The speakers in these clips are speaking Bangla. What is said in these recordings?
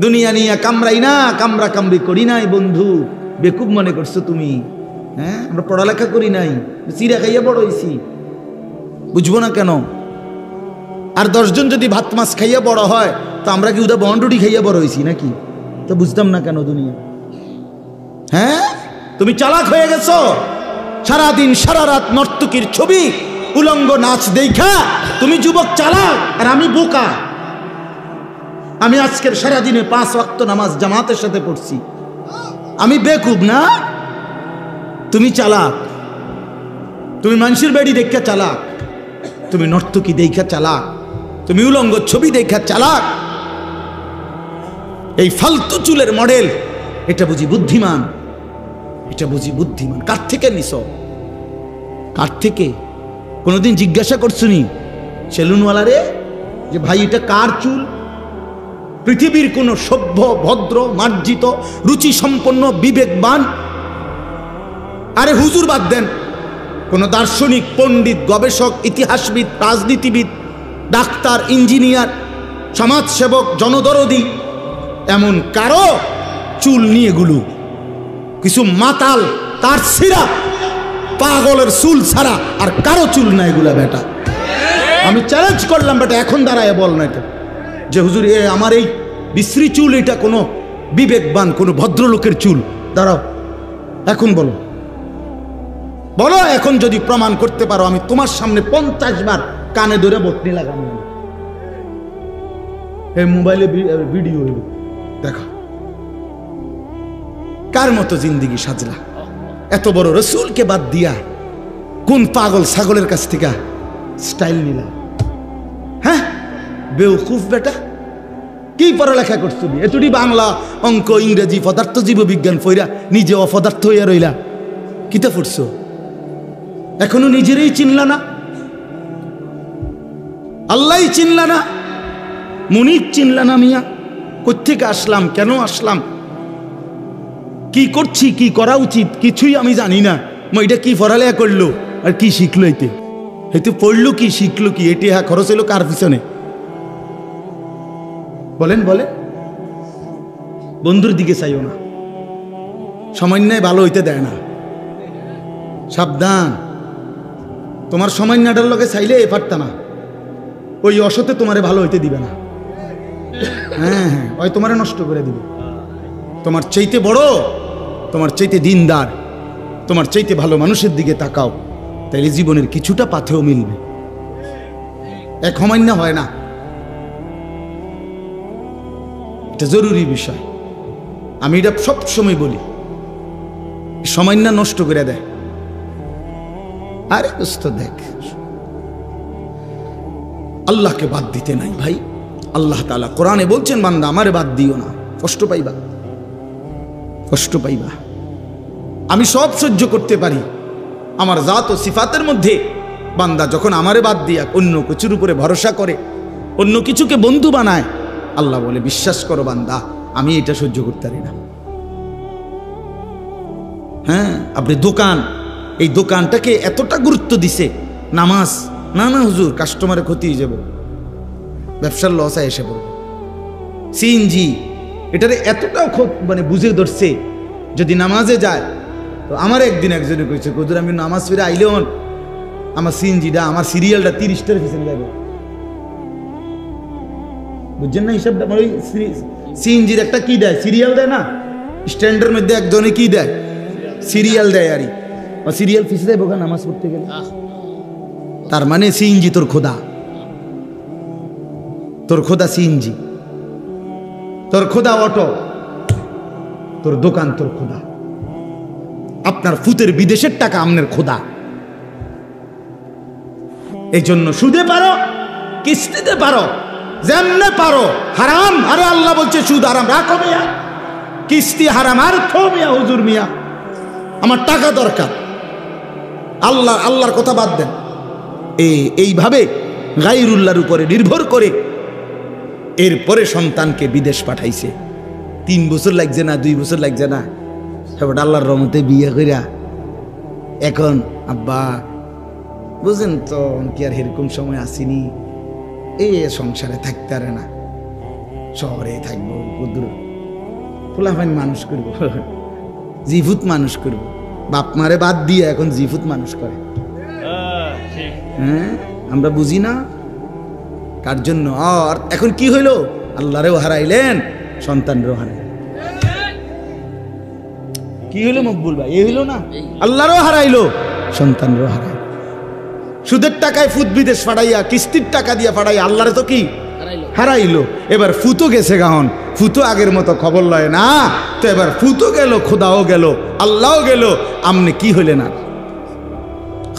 দুনিয়া নিয়ে কামড়াই না, কামড়া কামড়ি করি নাই বন্ধু, বেকুব মনে করছো তুমি? হ্যাঁ, আমরা পড়ালেখা করি নাই, চিরা খাইয়া বড় হয়েছি, বুঝবো না কেন? আর 10 জন যদি ভাত মাছ খাইয়া বড় হয় তো আমরা কি উদা বন্ডুটি খাইয়া বড় হয়েছি নাকি? তো বুঝতাম না কেন দুনিয়া? হ্যাঁ, তুমি চালাক হয়ে গেছো। সারাদিন সারা রাত নর্তকীর ছবি, উলঙ্গ নাচ দেখা তুমি যুবক চালাক আর আমি বোকা। আমি আজকের সারাদিনে 5 ওয়াক্ত নামাজ জামাতের সাথে পড়ছি, আমি বেকুব না? তুমি চালাক, তুমি মানুষের বাড়ি দেখা চালাক, তুমি নর্তকী দেখা চালাক, তুমি উলঙ্গ ছবি দেখা চালাক। এই ফালতু চুলের মডেল, এটা বুঝি বুদ্ধিমান? এটা বুঝি বুদ্ধিমান? কার থেকে নিছ? কার থেকে? কোনোদিন জিজ্ঞাসা করছুনি সেলুনওয়ালারে যে ভাই এটা কার চুল? পৃথিবীর কোন সভ্য, ভদ্র, মার্জিত, রুচি সম্পন্ন, বিবেকবান, আরে হুজুর বাদ দেন, কোন দার্শনিক, পণ্ডিত, গবেষক, ইতিহাসবিদ, রাজনীতিবিদ, ডাক্তার, ইঞ্জিনিয়ার, সমাজসেবক, জনদরদি, এমন কারো চুল নিয়ে গুলো? কিছু মাতাল, তার সিরা, পাগলের চুল ছাড়া আর কারো চুল নাই এগুলা বেটা। আমি চ্যালেঞ্জ করলাম বেটা, এখন দাঁড়ায় বল না এটা যে হুজুর আমার এই বিশ্রী চুল এটা কোনো বিবেকবান, কোনো ভদ্রলোকের চুল? দাঁড়াও, এখন বলো, বলো এখন যদি প্রমাণ করতে পারো, আমি তোমার সামনে 50 বার কানে ধরে বতনি লাগানো, এই মোবাইলে ভিডিও দেখা। কার মতো জিন্দিগি সাজলা? এত বড় রসুলকে বাদ দিয়া কোন পাগল ছাগলের কাছ থেকে স্টাইল নিলা? হ্যাঁ, বেউকুফ বেটা। কি পড়ালেখা করছো তুমি? এতটি বাংলা, অঙ্ক, ইংরেজি, পদার্থ, জীববিজ্ঞান পড়া নিজে অপদার্থ হইয়া রইলা। কিতা পড়ছো? এখনো নিজেরই চিনলা না, আল্লাহ চিনলা না, মুনিব চিনলা না। মিয়া কোত্থেকে আসলাম, কেন আসলাম, কি করছি, কি করা উচিত, কিছুই আমি জানি না। এটা কি পড়ালেখা করলো আর কি শিখলো? এতে পড়লো কি, শিখলো কি? এটি হ্যাঁ খরচ হলো কার পিছনে? বলেন বলেন। বন্ধুর দিকে চাইও না, সামান্যায় ভালো হইতে দেয় না। সাবধান, তোমার সামান্যটার লগে চাইলে এ পারতা না, ওই অসতে তোমারে ভালো হইতে দিবে না। হ্যাঁ হ্যাঁ, ওই তোমারে নষ্ট করে দিবে। তোমার চাইতে বড়, তোমার চাইতে দিনদার, তোমার চাইতে ভালো মানুষের দিকে তাকাও, তাইলে জীবনের কিছুটা পাথেও মিলবে। এক সামান্য হয় না, এটা জরুরি বিষয়। আমি এটা সব সময় বলি, সামান্য নষ্ট করে দেয়। আরে দোস্ত দেখ, আল্লাহকে বাদ দিতে নাই ভাই। আল্লাহ তাআলা কোরআনে বলছেন, বান্দা আমারে বাদ দিও না, কষ্ট পাইবা, কষ্ট পাইবা। আমি সব সহ্য করতে পারি, আমার জাত ও সিফাতের মধ্যে বান্দা যখন আমারে বাদ দিয়া অন্য কিছুর উপরে ভরসা করে, অন্য কিছুকে বন্ধু বানায়, আল্লাহ বলে বিশ্বাস করো বান্দা, আমি এটা সহ্য করতে পারি না। হ্যাঁ, আপনি দোকান, এই দোকানটাকে এতটা গুরুত্ব দিছে, নামাজ না না হুজুর কাস্টমারের ক্ষতি হয়ে যাবে, ব্যবসার লস এসে পড়বে। সিএনজি এটারে এতটাও মানে বুঝে ধরছে, যদি নামাজে যায় তো আমার একদিন একজনে কইছে, হুজুর আমি নামাজ ফিরে আইলে আমার সিএনজিটা, আমার সিরিয়ালটা 30টার পিছনে যাবে। বুঝছেন না হিসাবটা? ওই সিএনজির একটা কি দেয়, সিরিয়াল দেয় না, স্ট্যান্ডের মধ্যে একজনে কি দেয়, সিরিয়াল দেয়। আরই সিরিয়াল পিছিয়ে দেয় বোকা নামাজ পড়তে গেলে। তার মানে সিএনজি তোর খোদা, তোর খোদা সিএনজি, তোর খোদা অটো, তোর দোকান তোর খোদা, আপনার ফুতের বিদেশের টাকা আপনার খোদা। এই জন্য সুদে পারো, কিস্তিতে পারো, যেমনে পারো হারাম। আরে আল্লাহ বলছে সুদ হারাম, রাখো মিয়া, কিস্তি হারাম, আর থো মিয়া হুজুর মিয়া, আমার টাকা দরকার। আল্লাহর কথা বাদ দেন। এইভাবে গায়রুল্লাহর উপরে নির্ভর করে এরপরে সন্তানকে বিদেশ পাঠাইছে। 3 বছর লাগছে না, 2 বছর লাগছে না, সেটা আল্লাহর রহমতে বিয়ে কইরা এখন আব্বা বুঝেন তো কি আর এরকম সময় আসেনি, এই সংসারে থাকতে পারে না। শহরে থাকবো, পোলাপাইন মানুষ করবো, জিভুত মানুষ করবো। বাপ মারে বাদ দিয়ে এখন জিভুত মানুষ করে। হ্যাঁ, আমরা বুঝি না কার জন্য। আর এখন কি হইল, আল্লাহরেও হারাইলেন, সন্তানরেও হারাইলেন। কি হইলো মকবুল ভাই? এই হইল না, আল্লাহরও হারাইলো, সন্তানরেও হারাইল। সুদের টাকায় ফুত বিদেশ ফাড়াইয়া, কিস্তির টাকা দিয়া ফাড়াইয়া আল্লাহরে তো কি হারাইলো। এবার ফুতো গেছে গাহন, ফুতো আগের মতো খবর লয় না। তো এবার ফুতো গেল, খোদাও গেল, আল্লাহও গেল, আমনে কি হইলেন? আর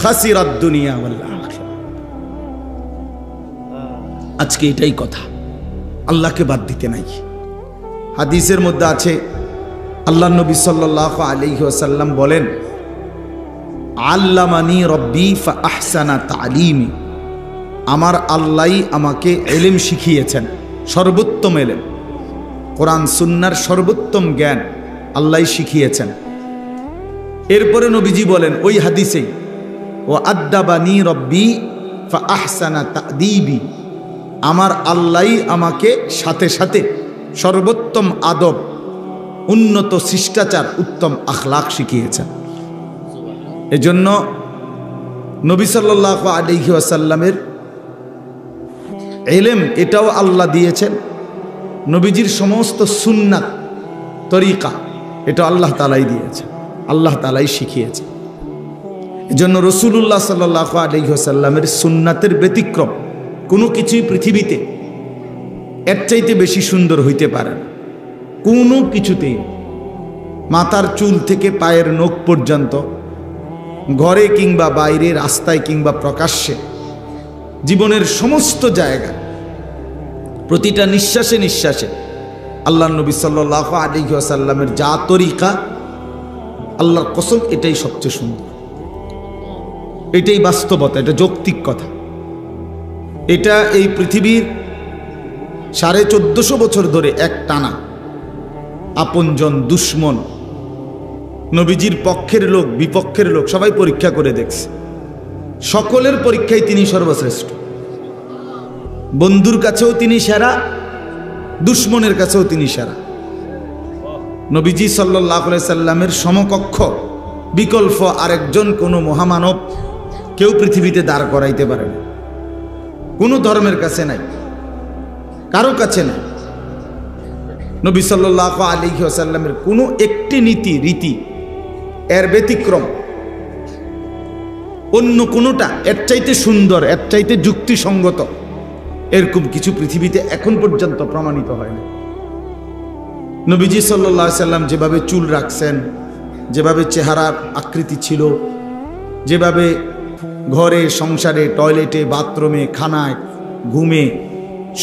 খাসিরাত দুনিয়া ওয়াল আখিরা। আজকে এটাই কথা, আল্লাহকে বাদ দিতে নাই। হাদিসের মধ্যে আছে, আল্লাহ নবী সাল্লাল্লাহু আলাইহি ওয়াসাল্লাম বলেন, আল্লামানি রব্বি ফা আহসানা তালিমি। আমার আল্লাহই আমাকে ইলম শিখিয়েছেন, সর্বোত্তম ইলম, কোরআন সুন্নাহর সর্বোত্তম জ্ঞান আল্লাহই শিখিয়েছেন। এরপরে নবীজি বলেন ওই হাদিসেই, ও আদ্দাবানি রব্বি ফা আহসানা তাদিবি। আমার আল্লাহই আমাকে সাথে সাথে সর্বোত্তম আদব, উন্নত শিষ্টাচার, উত্তম আখলাক শিখিয়েছেন। এজন্য নবী সাল্লাল্লাহু আলাইহি ওয়াসাল্লামের ইলম এটাও আল্লাহ দিয়েছেন। নবীজির সমস্ত সুন্নাত তরিকা এটা আল্লাহ তাআলাই দিয়েছেন, আল্লাহ তাআলাই শিখিয়েছেন। এজন্য রাসূলুল্লাহ সাল্লাল্লাহু আলাইহি ওয়াসাল্লামের সুন্নাতের ব্যতিক্রম কোনো কিছুই পৃথিবীতে এর চাইতে বেশি সুন্দর হইতে পারে না, কোনো কিছুতেই। মাথার চুল থেকে পায়ের নখ পর্যন্ত, ঘরে কিংবা বাইরে, রাস্তায় কিংবা প্রকাশ্যে, জীবনের সমস্ত জায়গায়, প্রতিটা নিঃশ্বাসে নিঃশ্বাসে আল্লাহর নবী সাল্লাল্লাহু আলাইহি ওয়াসাল্লামের যা তরিকা, আল্লাহর কসম এটাই সবচেয়ে সুন্দর, এটাই বাস্তবতা, এটা যৌক্তিক কথা। এটা এই পৃথিবীর 1450 বছর ধরে এক টানা আপনজন দুশ্মন, নবীজির পক্ষের লোক বিপক্ষের লোক সবাই পরীক্ষা করে দেখছে। সকলের পরীক্ষায় তিনি সর্বশ্রেষ্ঠ। বন্ধুর কাছেও তিনি সেরা, দুশ্মনের কাছেও তিনি সেরা। নবীজি সাল্লাল্লাহু আলাইহি সাল্লামের সমকক্ষ বিকল্প আরেকজন কোনো মহামানব কেউ পৃথিবীতে দাঁড় করাইতে পারে না। কোনো ধর্মের কাছে নাই, কারো কাছে নাই। নবী সাল্লাল্লাহু আলাইহি ওয়াসাল্লামের কোনো একটি নীতি রীতি এর ব্যতিক্রম অন্য কোনোটা এর চাইতে সুন্দর, এর চাইতে যুক্তিসঙ্গত, এরকম কিছু পৃথিবীতে এখন পর্যন্ত প্রমাণিত হয় না। নবীজি সাল্লাল্লাহু আলাইহি সাল্লাম যেভাবে চুল রাখছেন, যেভাবে চেহারার আকৃতি ছিল, যেভাবে ঘরে সংসারে টয়লেটে বাথরুমে খানায় ঘুমে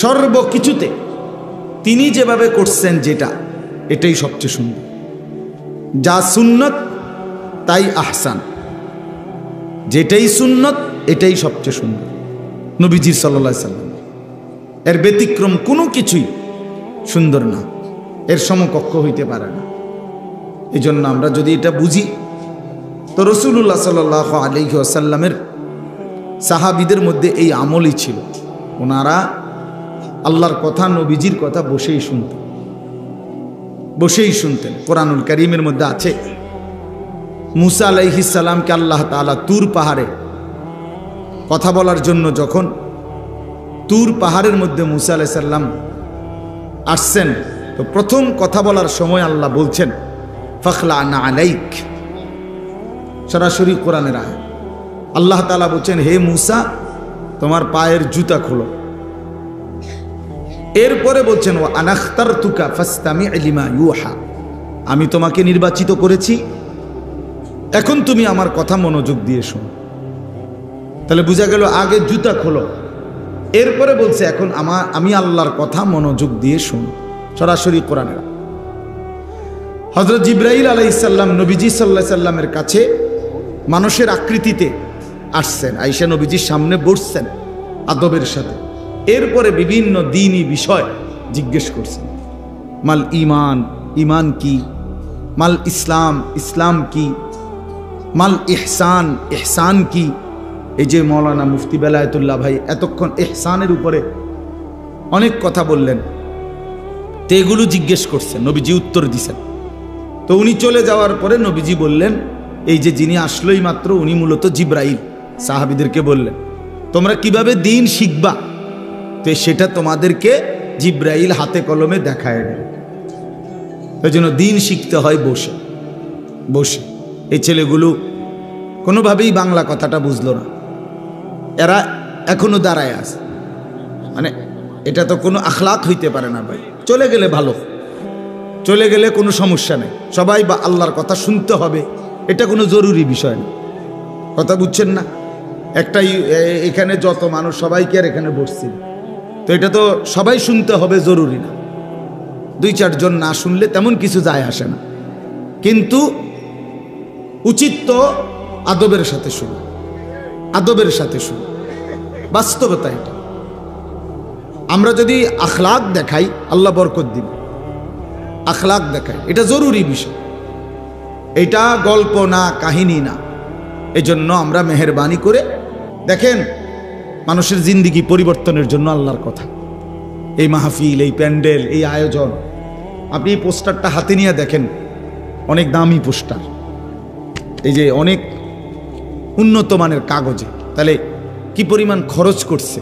সর্বকিছুতে তিনি যেভাবে করছেন, যেটা এটাই সবচেয়ে সুন্দর। যা সুন্নত তাই আহসান, যেটাই সুন্নত এটাই সবচেয়ে সুন্দর নবীজি সাল্লাল্লাহু আলাইহি সাল্লাম। এর ব্যতিক্রম কোনো কিছুই সুন্দর না, এর সমকক্ষ হইতে পারে না। এই জন্য আমরা যদি এটা বুঝি, তো রাসূলুল্লাহ সাল্লাল্লাহু আলাইহি ওয়াসাল্লামের সাহাবীদের মধ্যে এই আমলই ছিল। ওনারা আল্লাহর কথা, নবীজির কথা বসেই শুনতেন। কোরআনুল কারীমের মধ্যে আছে, মুসা আলাইহিস সালামকে আল্লাহ তাআলা তুর পাহাড়ে কথা বলার জন্য যখন তুর পাহাড়ের মধ্যে মুসা আলাইহিস সালাম আসছেন, তো প্রথম কথা বলার সময় আল্লাহ বলছেন ফাখলা'না আলাইক। সরাসরি কোরআনের আয়াত। আল্লাহ তাআলা বলছেন, হে মুসা, তোমার পায়ের জুতা খোলো। এরপরে বলছেন, ওয়া আনাখতারতুকা ফাসতামি' লিমা ইউহা। আমি তোমাকে নির্বাচিত করেছি, এখন তুমি আমার কথা মনোযোগ দিয়ে শোনো। তাহলে বোঝা গেল আগে জুতা খোলো, এরপরে বলছে এখন আমি আল্লাহর কথা মনোযোগ দিয়ে শোনো। সরাসরি কোরআনের। হযরত জিবরাইল আলাইহিস সালাম নবীজি সাল্লাল্লাহু আলাইহি সাল্লামের কাছে মানুষের আকৃতিতে আসছেন, আয়েশা নবীজির সামনে বসছেন আদবের সাথে। এরপরে বিভিন্ন দ্বীনি বিষয় জিজ্ঞেস করছেন। মাল ঈমান, ঈমান কি? মাল ইসলাম, ইসলাম কি? মাল ইহসান, ইহসান কি? এই যে মাওলানা মুফতি বেলায়েতুল্লাহ ভাই এতক্ষণ ইহসানের উপরে অনেক কথা বললেন। তো এগুলো জিজ্ঞেস করছেন, নবীজি উত্তর দিছেন। তো উনি চলে যাওয়ার পরে নবীজি বললেন, এই যে যিনি আসলোই মাত্র উনি মূলত জিব্রাইল। সাহাবীদেরকে বললেন, তোমরা কিভাবে দিন শিখবা, তো সেটা তোমাদেরকে জিব্রাইল হাতে কলমে দেখায় দেবে। ওই জন্য দিন শিখতে হয় বসে বসে। এই ছেলেগুলো কোনোভাবেই বাংলা কথাটা বুঝলো না, এরা এখনো দাঁড়ায় আছে। মানে এটা তো কোনো আখলাক হইতে পারে না ভাই। চলে গেলে ভালো, চলে গেলে কোনো সমস্যা নেই, সবাই বা আল্লাহর কথা শুনতে হবে, এটা কোনো জরুরি বিষয় না। কথা বুঝছেন না? একটাই এখানে যত মানুষ সবাইকে আর এখানে বসছি, তো এটা তো সবাই শুনতে হবে জরুরি না। 2-4 জন না শুনলে তেমন কিছু যায় আসে না, কিন্তু উচিত তো আদবের সাথে শুনো, আদবের সাথে শুনো। বাস্তবতা এটা। আমরা যদি আখলাক দেখাই আল্লাহ বরকত দিবে, আখলাক দেখাই, এটা জরুরি বিষয়, এটা গল্প না, কাহিনী না। এজন্য আমরা মেহেরবানি করে দেখেন, মানুষের জিন্দিগি পরিবর্তনের জন্য আল্লাহর কথা, এই মাহফিল, এই প্যান্ডেল, এই আয়োজন। আপনি এই পোস্টারটা হাতে নিয়ে দেখেন, অনেক দামি পোস্টার, এই যে অনেক উন্নত মানের কাগজে, তাহলে কি পরিমাণ খরচ করছে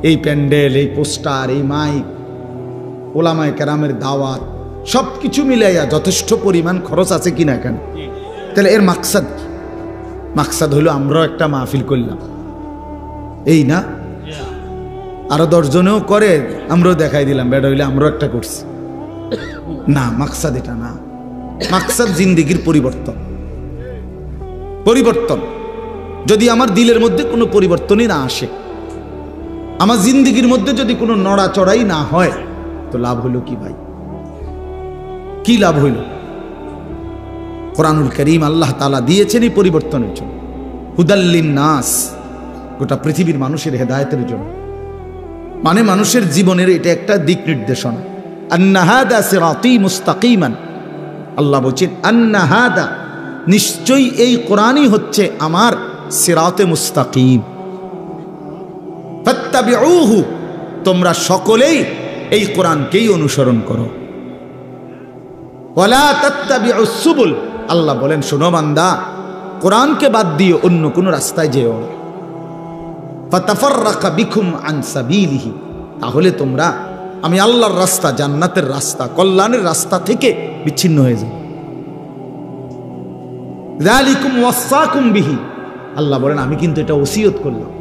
এই প্যান্ডেল, এই পোস্টার, এই মাইক, ওলামায়ে কেরামের দাওয়াত, সব কিছু মিলাইয়া যথেষ্ট পরিমাণ খরচ আছে কিনা এখানে। তাহলে এর মাকসাদ কি? মাকসাদ হলো আমরাও একটা মাহফিল করলাম, এই না? আরো 10 জনেও করে, আমরাও দেখাই দিলাম, বেটা হইলে আমরাও একটা করছি না। মাকসাদ এটা না, মাকসাদ জিন্দিগির পরিবর্তন। পরিবর্তন যদি আমার দিলের মধ্যে কোনো পরিবর্তনই না আসে, আমার জিন্দিগির মধ্যে যদি কোনো নড়াচড়াই না হয়, তো লাভ হলো কি ভাই? কি লাভ হইল? কোরআনুল কারীম আল্লাহ তাআলা দিয়েছেন এই পরিবর্তনের জন্য, হুদাল্লিন নাস, গোটা পৃথিবীর মানুষের হেদায়েতের জন্য। মানে মানুষের জীবনের এটা একটা দিক নির্দেশনা। আন্না হাদা সিরাতি মুস্তাকিমান, আল্লাহ বলছেন আন্না হাদা, নিশ্চয়ই এই কোরআনই হচ্ছে আমার সিরাতে মুস্তাকিম। ফাত্তাবিউহু, তোমরা সকলেই এই কোরআনকেই অনুসরণ করো। ওয়ালা তাত্তাবিউস সুবুল, আল্লাহ বলেন শোনো বান্দা, কোরআনকে বাদ দিয়ে অন্য কোনো রাস্তায় যেও না। ফাতাফাররাকা বিকুম আন সাবিলিহি, তাহলে তোমরা আমি আল্লাহর রাস্তা, জান্নাতের রাস্তা, কল্যাণের রাস্তা থেকে বিচ্ছিন্ন হয়ে যাবে। যালিকুম ওয়াসাকুম বিহি, আল্লাহ বলেন আমি কিন্তু এটা ওসিয়ত করলাম।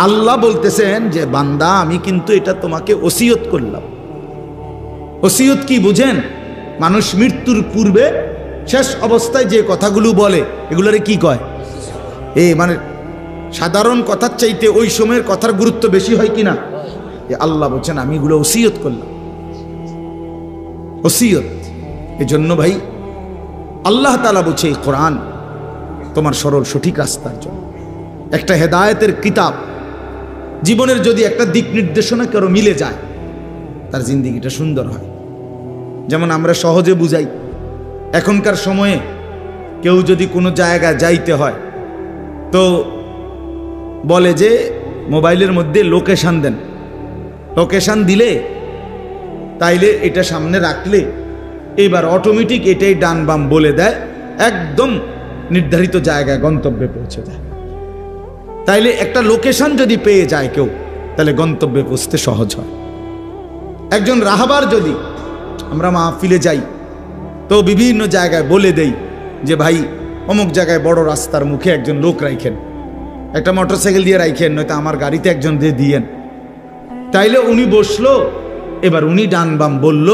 আল্লাহ বলতেছেন যে বান্দা আমি কিন্তু এটা তোমাকে ওসিয়ত করলাম। ওসিয়ত কি বুঝেন? মানুষ মৃত্যুর পূর্বে শেষ অবস্থায় যে কথাগুলো বলে এগুলোরে কি কয়? মানে সাধারণ কথার চাইতে ওই সময়ের কথার গুরুত্ব বেশি হয় কিনা? আল্লাহ বলছেন আমি এগুলো ওসিয়ত করলাম। ওসিয়ত। এজন্য ভাই আল্লাহ তাআলা বলছে এই কোরআন তোমার সরল সঠিক রাস্তার জন্য, একটা হেদায়েতের কিতাব। জীবনের যদি একটা দিক নির্দেশনা কারো মিলে যায়, তার জিন্দিগিটা সুন্দর হয়। যেমন আমরা সহজে বুঝাই, এখনকার সময়ে কেউ যদি কোনো জায়গায় যাইতে হয় তো বলে যে মোবাইলের মধ্যে লোকেশন দেন, লোকেশন দিলে তাইলে এটা সামনে রাখলে এবার অটোমেটিক এটাই ডান বাম বলে দেয়, একদম নির্ধারিত জায়গায় গন্তব্যে পৌঁছে যায়। তাইলে একটা লোকেশন যদি পেয়ে যায় কেউ, তাহলে গন্তব্যে পৌঁছতে সহজ হয়। একজন রাহাবার যদি আমরা মাহফিলে যাই তো বিভিন্ন জায়গায় বলে দেই যে ভাই অমুক জায়গায় বড় রাস্তার মুখে একজন লোক রাখেন, একটা মোটরসাইকেল দিয়ে রাখেন, নয়তো আমার গাড়িতে একজন দিয়ে দিয়েন। তাইলে উনি বসলো, এবার উনি ডান বাম বলল,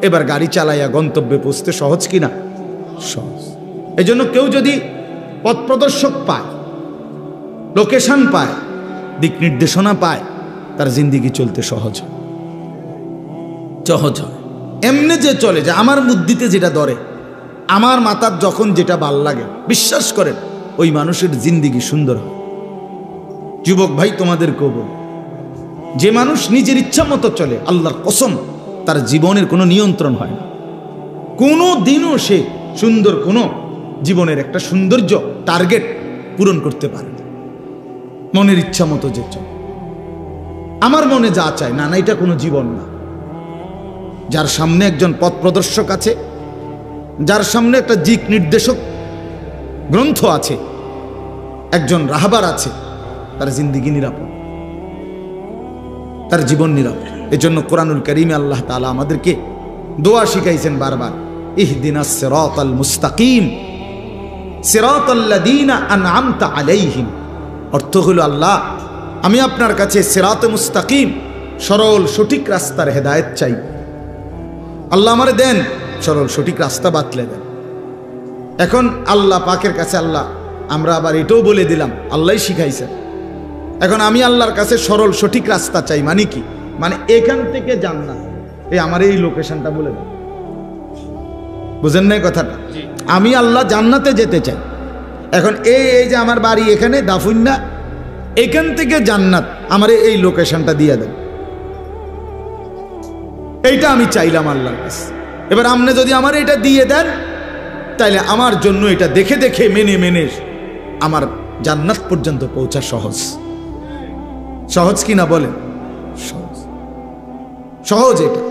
এবার গাড়ি চালাইয়া গন্তব্যে পৌঁছতে সহজ কিনা? সহজ। এই জন্য কেউ যদি পথ প্রদর্শক পায়, লোকেশন পায়, দিক নির্দেশনা পায়, তার জিন্দিগি চলতে সহজ হয়, সহজ হয়। এমনি যে চলে যায় আমার বুদ্ধিতে যেটা ধরে, আমার মাথার যখন যেটা ভাল লাগে, বিশ্বাস করেন ওই মানুষের জিন্দিগি সুন্দর হয়। যুবক ভাই তোমাদেরকেও বল, যে মানুষ নিজের ইচ্ছা মতো চলে, আল্লাহর কসম তার জীবনের কোনো নিয়ন্ত্রণ হয় না। কোনো দিনও সে সুন্দর কোনো জীবনের একটা সৌন্দর্য টার্গেট পূরণ করতে পারে না। মনের ইচ্ছা মতো যে চলে, আমার মনে যা চায়, না না এটা কোনো জীবন না। যার সামনে একজন পথ প্রদর্শক আছে, যার সামনে একটা দিক নির্দেশক গ্রন্থ আছে, একজন রাহবার আছে, তার জিন্দেগি নিরাপদ, তার জীবন নিরাপদ। এজন্য কোরআনুল কারীমে আল্লাহ তাআলা আমাদেরকে দোয়া শিখাইছেন বারবার, ইহদিনাস সিরাতাল মুস্তাকিম সিরাতাল্লাযীনা আনআমতা আলাইহিম। অর্থ হলো, আল্লাহ আমি আপনার কাছে সিরাতে মুস্তাকিম, সরল সঠিক রাস্তার হেদায়েত চাই। আল্লাহ আমারে দেন সরল সঠিক রাস্তা বাতলে দেন। এখন আল্লাহ পাকের কাছে আল্লাহ আমরা আবার এটাও বলে দিলাম, আল্লাহই শিখাইছেন। এখন আমি আল্লাহর কাছে সরল সঠিক রাস্তা চাই, মানে কি? মানে এখান থেকে জান্নাত, আমার এই লোকেশনটা বলে দেন, বুঝেন নাই কথাটা? আমি আল্লাহ জান্নাতে যেতে চাই। এখন এই যে আমার বাড়ি এখানে দাফুন্না, এখান থেকে জান্নাত, আমার এই লোকেশনটা দিয়ে দেন, এইটা আমি চাইলাম আল্লাহর কাছে। এবার আপনি যদি আমার এটা দিয়ে দেন, তাইলে আমার জন্য এটা দেখে দেখে মেনে মেনে আমার জান্নাত পর্যন্ত পৌঁছা সহজ। সহজ কি না বলেন? সহজ, সহজ এটা।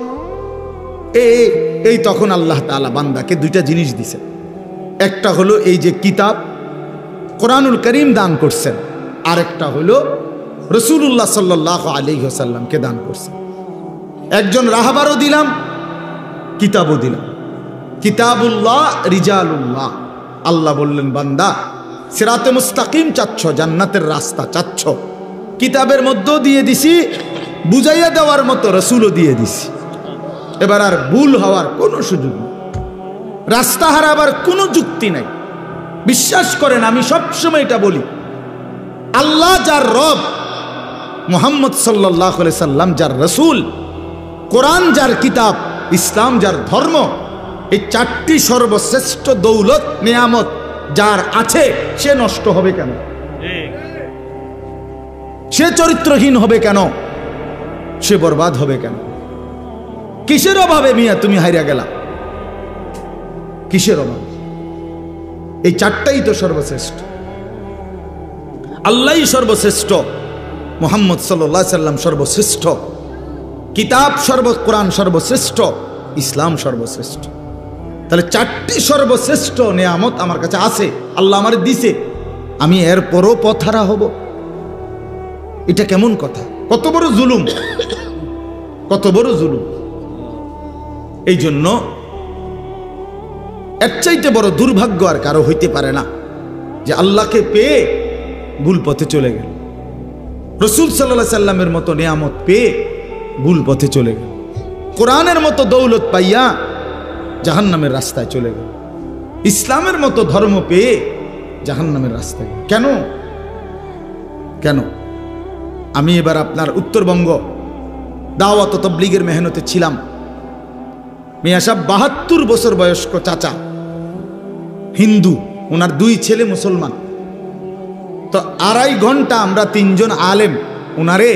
এই তখন আল্লাহ তাআলা বান্দাকে দুইটা জিনিস দিছেন। একটা হলো এই যে কিতাব কোরআনুল কারীম দান করছেন, আর একটা হলো রাসূলুল্লাহ সাল্লাল্লাহু আলাইহি ওয়াসাল্লামকে দান করছেন। একজন রাহবারও দিলাম, কিতাবও দিলাম। কিতাবুল্লাহ রিজালুল্লাহ। আল্লাহ বললেন, বান্দা সিরাতে মুস্তাকিম চাচ্ছ, জান্নাতের রাস্তা চাচ্ছ, কিতাবের মধ্যেও দিয়ে দিছি, বুঝাইয়া দেওয়ার মতো রাসূলও দিয়ে দিছি। এবার আর ভুল হওয়ার কোনো সুযোগ নেই, রাস্তা হারাবার কোনো যুক্তি নাই। বিশ্বাস করেন, আমি সবসময় এটা বলি, আল্লাহ যার রব, মুহাম্মদ সাল্লাল্লাহু আলাইহি সাল্লাম যার রাসূল, কোরআন যার কিতাব, ইসলাম যার ধর্ম, এই চারটি সর্বশ্রেষ্ঠ দৌলত নিয়ামত যার আছে, সে নষ্ট হবে কেন? সে চরিত্রহীন হবে কেন? সে বরবাদ হবে কেন? কিসের অভাবে মিয়া তুমি হারিয়া গেলা? কিসের অভাব? এই চারটাই তো সর্বশ্রেষ্ঠ। আল্লাহই সর্বশ্রেষ্ঠ, মুহাম্মদ সাল্লাল্লাহু আলাইহি সাল্লাম সর্বশ্রেষ্ঠ, কিতাব কোরআন সর্বশ্রেষ্ঠ, ইসলাম সর্বশ্রেষ্ঠ। তাহলে চারটি সর্বশ্রেষ্ঠ নিয়ামত আমার কাছে আছে, আল্লাহ আমার দিছে, আমি এরপরও পথহারা হব? এটা কেমন কথা? কত বড় জুলুম, কত বড় জুলুম। এই জন্য এর চাইতে বড় দুর্ভাগ্য আর কারো হইতে পারে না যে আল্লাহকে পেয়ে ভুল পথে চলে গেল, রাসূল সাল্লাল্লাহু আলাইহি সাল্লামের মতো নিয়ামত পেয়ে ভুল পথে চলে গেল, কোরআনের মতো দৌলত পাইয়া জাহান্নামের রাস্তায় চলে গেল, ইসলামের মতো ধর্ম পেয়ে জাহান্নামের রাস্তায়। কেন? কেন? আমি এবার আপনার উত্তরবঙ্গ দাওয়াত ও তাবলীগের মেহনতে ছিলাম। মিয়া সাহেব ৭২ বছর বয়স্ক চাচা, হিন্দু, ওনার ২ ছেলে মুসলমান। তো ২.৫ ঘন্টা আমরা ৩ জন আলেম ওনারে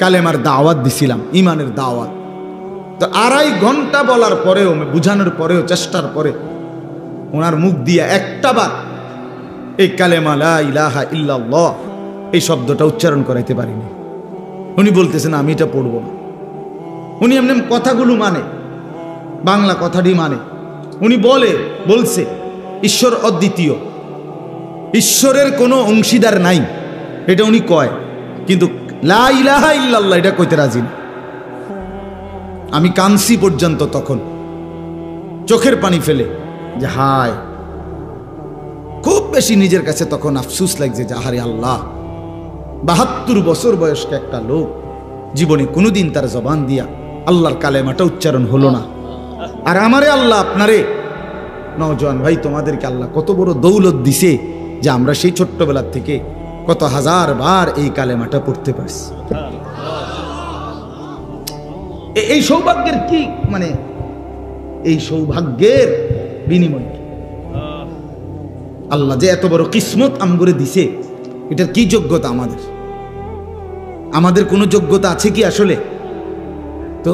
কালেমার দাওয়াত দিছিলাম, ইমানের দাওয়াত। তো ২.৫ ঘন্টা বলার পরেও, বুঝানোর পরেও, চেষ্টার পরে ওনার মুখ দিয়ে একটা বার এই কালেমা লা ইলাহা ইল্লাল্লাহ এই শব্দটা উচ্চারণ করাইতে পারিনি। উনি বলতেছেন আমি এটা পড়ব না। উনি এমনি কথাগুলো মানে, বাংলা কথাটি মানে। উনি বলছে ঈশ্বর অদ্বিতীয়, ঈশ্বরের কোনো অংশীদার নাই, এটা উনি কয়, কিন্তু লা ইলাহা ইল্লাল্লাহ এটা কইতে রাজি না। আমি কানসি পর্যন্ত তখন, চোখের পানি ফেলে, যে হায়, খুব বেশি নিজের কাছে তখন আফসোস লাগছে যে আহারে আল্লাহ, ৭২ বছর বয়স্ক একটা লোক, জীবনে কোনোদিন তার জবান দিয়া আল্লাহর কালেমাটা উচ্চারণ হলো না। আর আমারে আল্লাহ, আপনারে নওজোয়ান ভাই, তোমাদেরকে আল্লাহ কত বড় দৌলত দিছে যে আমরা সেই ছোট্টবেলার থেকে কত হাজার বার এই কালেমাটা পড়তে পারছি। এই সৌভাগ্যের কি মানে, এই সৌভাগ্যের বিনিময় কি? আল্লাহ যে এত বড় কিসমত আমগরে দিছে, এটার কি যোগ্যতা আমাদের? আমাদের কোনো যোগ্যতা আছে কি আসলে? তো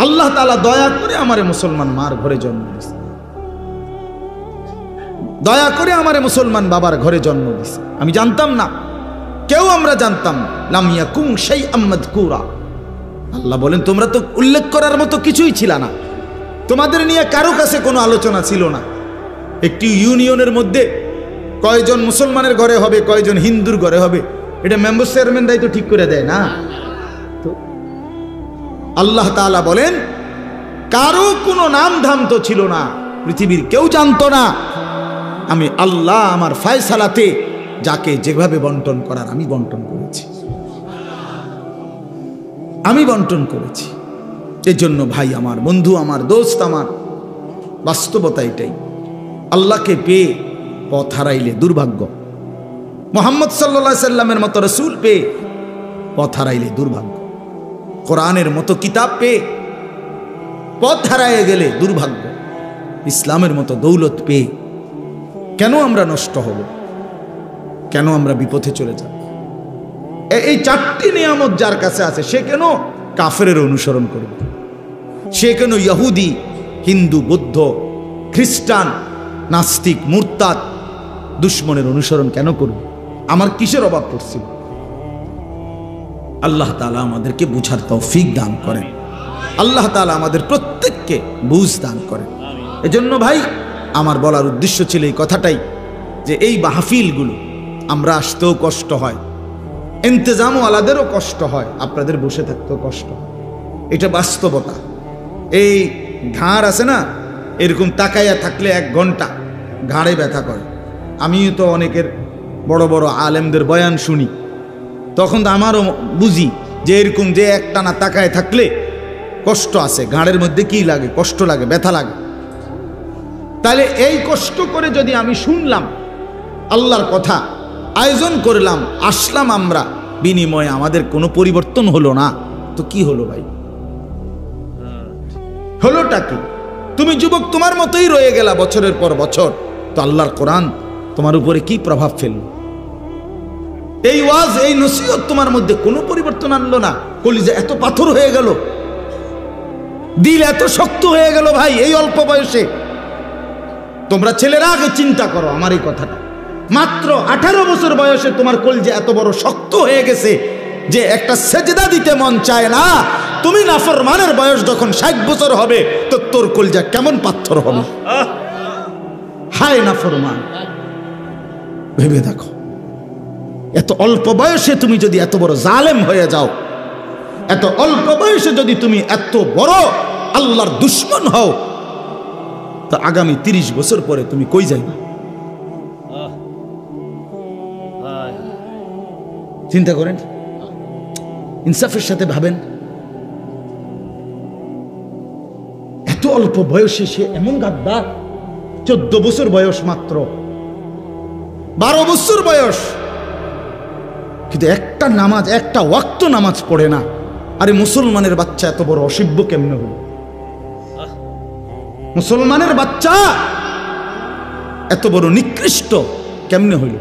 আল্লাহ তাআলা দয়া করে আমারে মুসলমান মার ঘরে জন্ম দিছে, দয়া করে আমারে মুসলমান বাবার ঘরে জন্ম দিছে। আমি জানতাম না, কেউ আমরা জানতাম না। লাম ইয়াকুন শাইআম মাযকুরা, আল্লাহ বলেন তোমরা তো উল্লেখ করার মতো কিছুই ছিল না, তোমাদের নিয়ে কারো কাছে কোনো আলোচনা ছিল না। একটি ইউনিয়নের মধ্যে কয়জন মুসলমানের ঘরে হবে, কয়জন হিন্দুর ঘরে হবে, এটা মেম্বার চেয়ারম্যানরাই তো ঠিক করে দেয় না। তো আল্লাহ তাআলা বলেন কারো কোনো নাম ধাম তো ছিল না, পৃথিবীর কেউ জানতো না। আমি আল্লাহ আমার ফয়সালাতে যাকে যেভাবে বন্টন করার আমি বন্টন করেছি, আমি বন্টন করেছি। এজন্য ভাই আমার, বন্ধু আমার, দোস্ত আমার, বাস্তবতা এটাই। আল্লাহকে পেয়ে পথ হারাইলে দুর্ভাগ্য, মুহাম্মদ সাল্লাল্লাহু আলাইহি সাল্লামের মতো রাসূল পেয়ে পথ হারাইলে দুর্ভাগ্য, কোরআনের মতো কিতাব পেয়ে পথ হারাইয়ে গেলে দুর্ভাগ্য, ইসলামের মতো দৌলত পেয়ে কেন আমরা নষ্ট হব, কেন আমরা বিপথে চলে যাব? এই চারটি নিয়ামত যার কাছে আছে সে কেন কাফেরের অনুসরণ করবে? সে কেন ইহুদি, হিন্দু, বৌদ্ধ, খ্রিস্টান, নাস্তিক, মুরতাদ, দুশ্মনের অনুসরণ কেন করবে? আমার কিসের অভাব পড়ছিল? আল্লাহ তাআলা আমাদেরকে বুঝার তৌফিক দান করেন, আল্লাহ তাআলা আমাদের প্রত্যেককে বুঝ দান করেন। এজন্য ভাই আমার বলার উদ্দেশ্য ছিল এই কথাটাই, যে এই মাহফিলগুলো আমরা আসতেও কষ্ট হয়, ইন্তজামও আলাদেরও কষ্ট হয়, আপনাদের বসে থাকতেও কষ্ট হয়, এটা বাস্তবতা। এই ঘাড় আছে না, এরকম তাকাইয়া থাকলে 1 ঘন্টা ঘাড়ে ব্যথা করে। আমিও তো অনেকের বড় বড় আলেমদের বয়ান শুনি, তখন তো আমারও বুঝি যে এরকম যে একটানা তাকায় থাকলে কষ্ট আছে, ঘাড়ের মধ্যে কি লাগে, কষ্ট লাগে, ব্যথা লাগে। তাহলে এই কষ্ট করে যদি আমি শুনলাম আল্লাহর কথা, আয়োজন করলাম, আসলাম আমরা, বিনিময়ে আমাদের কোনো পরিবর্তন হলো না, তো কি হলো ভাই? হলোটা কি? তুমি যুবক তোমার মতোই রয়ে গেলা বছরের পর বছর, তো আল্লাহর কোরআন তোমার উপরে কি প্রভাব ফেললো? এই ওয়াজ, এই নসিহত তোমার মধ্যে কোনো পরিবর্তন আনলো না। কলিজা এত পাথর হয়ে গেল, দিল এত শক্ত হয়ে গেল ভাই এই অল্প বয়সে। তোমরা ছেলেরা আগে চিন্তা করো আমার এই কথাটা, মাত্র 18 বছর বয়সে তোমার কলিজা এত বড় শক্ত হয়ে গেছে যে একটা সেজদা দিতে মন চায় না। তুমি নাফরমানের বয়স যখন 60 বছর হবে, তো তোর কলিজা কেমন পাথর হবে? হায় নাফরমান, ভেবে দেখো, এত অল্প বয়সে তুমি যদি এত বড় জালেম হয়ে যাও, এত অল্প বয়সে যদি তুমি এত বড় আল্লাহর দুশমন হও, তো আগামী 30 বছর পরে তুমি কই যাইবা? চিন্তা করেন, ইনসাফের সাথে ভাবেন। এত অল্প বয়সে সে এমন গাদ্দার, 14 বছর বয়স, মাত্র 12 বছর বয়স, কিন্তু একটা নামাজ, একটা ওয়াক্ত নামাজ পড়ে না। আরে মুসলমানের বাচ্চা এত বড় অসভ্য কেমনে হলো? মুসলমানের বাচ্চা এত বড় নিকৃষ্ট কেমনে হইল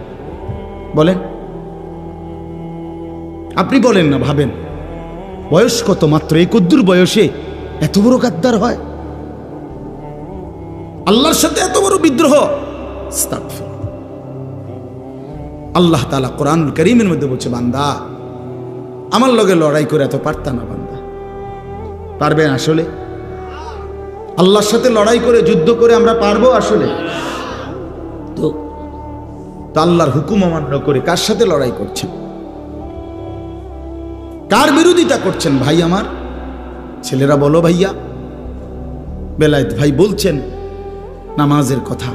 বলেন? আপনি বলেন না, ভাবেন, বয়স কত মাত্র, এই কদ্দুর বয়সে এত বড় গাদ্দার হয়, আল্লাহর সাথে এত বড় বিদ্রোহ। আল্লাহ তাআলা কোরআনুল কারীমের মধ্যে বলছে, বান্দা আমার লগে লড়াই করে এত পারতা না। বান্দা পারবেন আসলে? আল্লাহর সাথে লড়াই করে, যুদ্ধ করে আমরা পারবো আসলে? তো আল্লাহর হুকুম অমান্য করে কার সাথে লড়াই করছেন? কার বিরোধিতা করছেন ভাই আমার? ছেলেরা বলো ভাইয়া। বেলায়েত ভাই বলছেন নামাজের কথা,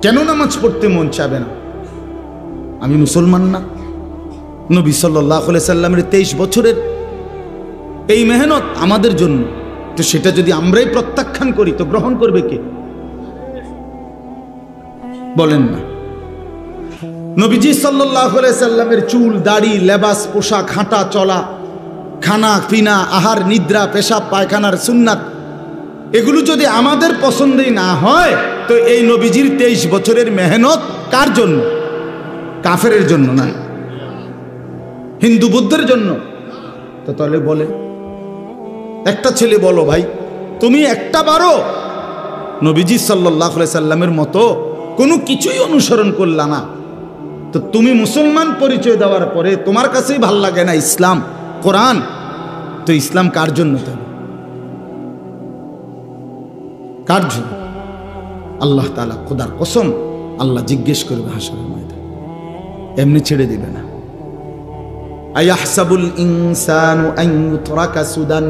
কেন নামাজ পড়তে মন চাবে না? আমি মুসলমান না? নবী সাল্লাল্লাহু আলাইহি সাল্লামের 23 বছরের এই মেহনত আমাদের জন্য, তো সেটা যদি আমরাই প্রত্যাখ্যান করি তো গ্রহণ করবে কে? বলেন না। নবীজি সাল্লাল্লাহু আলাইহি সাল্লামের চুল, দাড়ি, লেবাস, পোশাক, হাঁটা চলা, খানা পিনা, আহার নিদ্রা, পেশাব পায়খানার সুন্নাত, এগুলো যদি আমাদের পছন্দই না হয়, তো এই নবীজির 23 বছরের মেহনত কার জন্য? কাফেরের জন্য না, হিন্দু বুদ্ধের জন্য। তো তাহলে বলে, একটা ছেলে বলো ভাই, তুমি একটা বারো নবীজি সাল্লাল্লাহু আলাইহি সাল্লামের মতো কোনো কিছুই অনুসরণ করলা না, তো তুমি মুসলমান পরিচয় দেওয়ার পরে তোমার কাছেই ভাল লাগে না ইসলাম, কোরআন, তো ইসলাম কার জন্য? তবে কার জন্য? আল্লাহ তাআলা, খোদার কসম, আল্লাহ জিজ্ঞেস করবে হাসরের ময়দানে, এমনি ছেড়ে দিবে না। আয়াহসাবুল ইনসানু আন ইউতরাকা সুদান।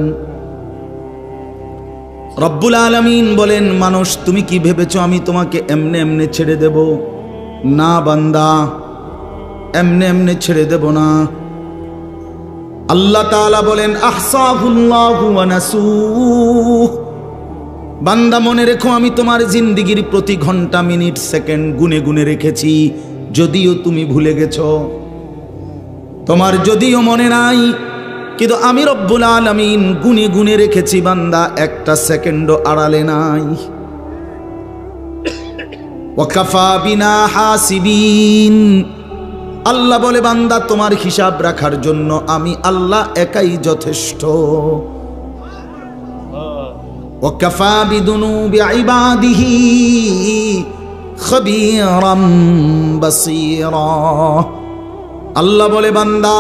রব্বুল আলামিন বলেন, মানুষ তুমি কি ভেবেছো আমি তোমাকে এমনে এমনে ছেড়ে দেব? না বান্দা, এমনে এমনে ছেড়ে দেব না। আল্লাহ তাআলা বলেন, আহসাহুল্লাহু ওয়া নাসুহ। বান্দা মনে রেখো, আমি তোমার জিন্দেগির প্রতি ঘন্টা, মিনিট, সেকেন্ড গুনে গুনে রেখেছি, যদিও তুমি ভুলে গেছো, তোমার যদিও মনে নাই, কিন্তু আমি রব্বুল আলামিন গুনে গুনে রেখেছি বান্দা, একটা সেকেন্ডও আড়ালে নাই। ওয়াকাফা বিনা হাসিবিন। আল্লাহ বলে, বান্দা তোমার হিসাব রাখার জন্য আমি আল্লাহ একাই যথেষ্ট। ওয়াকাফা বিদুনুবি ইবাদিহি খবীরাম বাসীরা। আল্লাহ বলে, বান্দা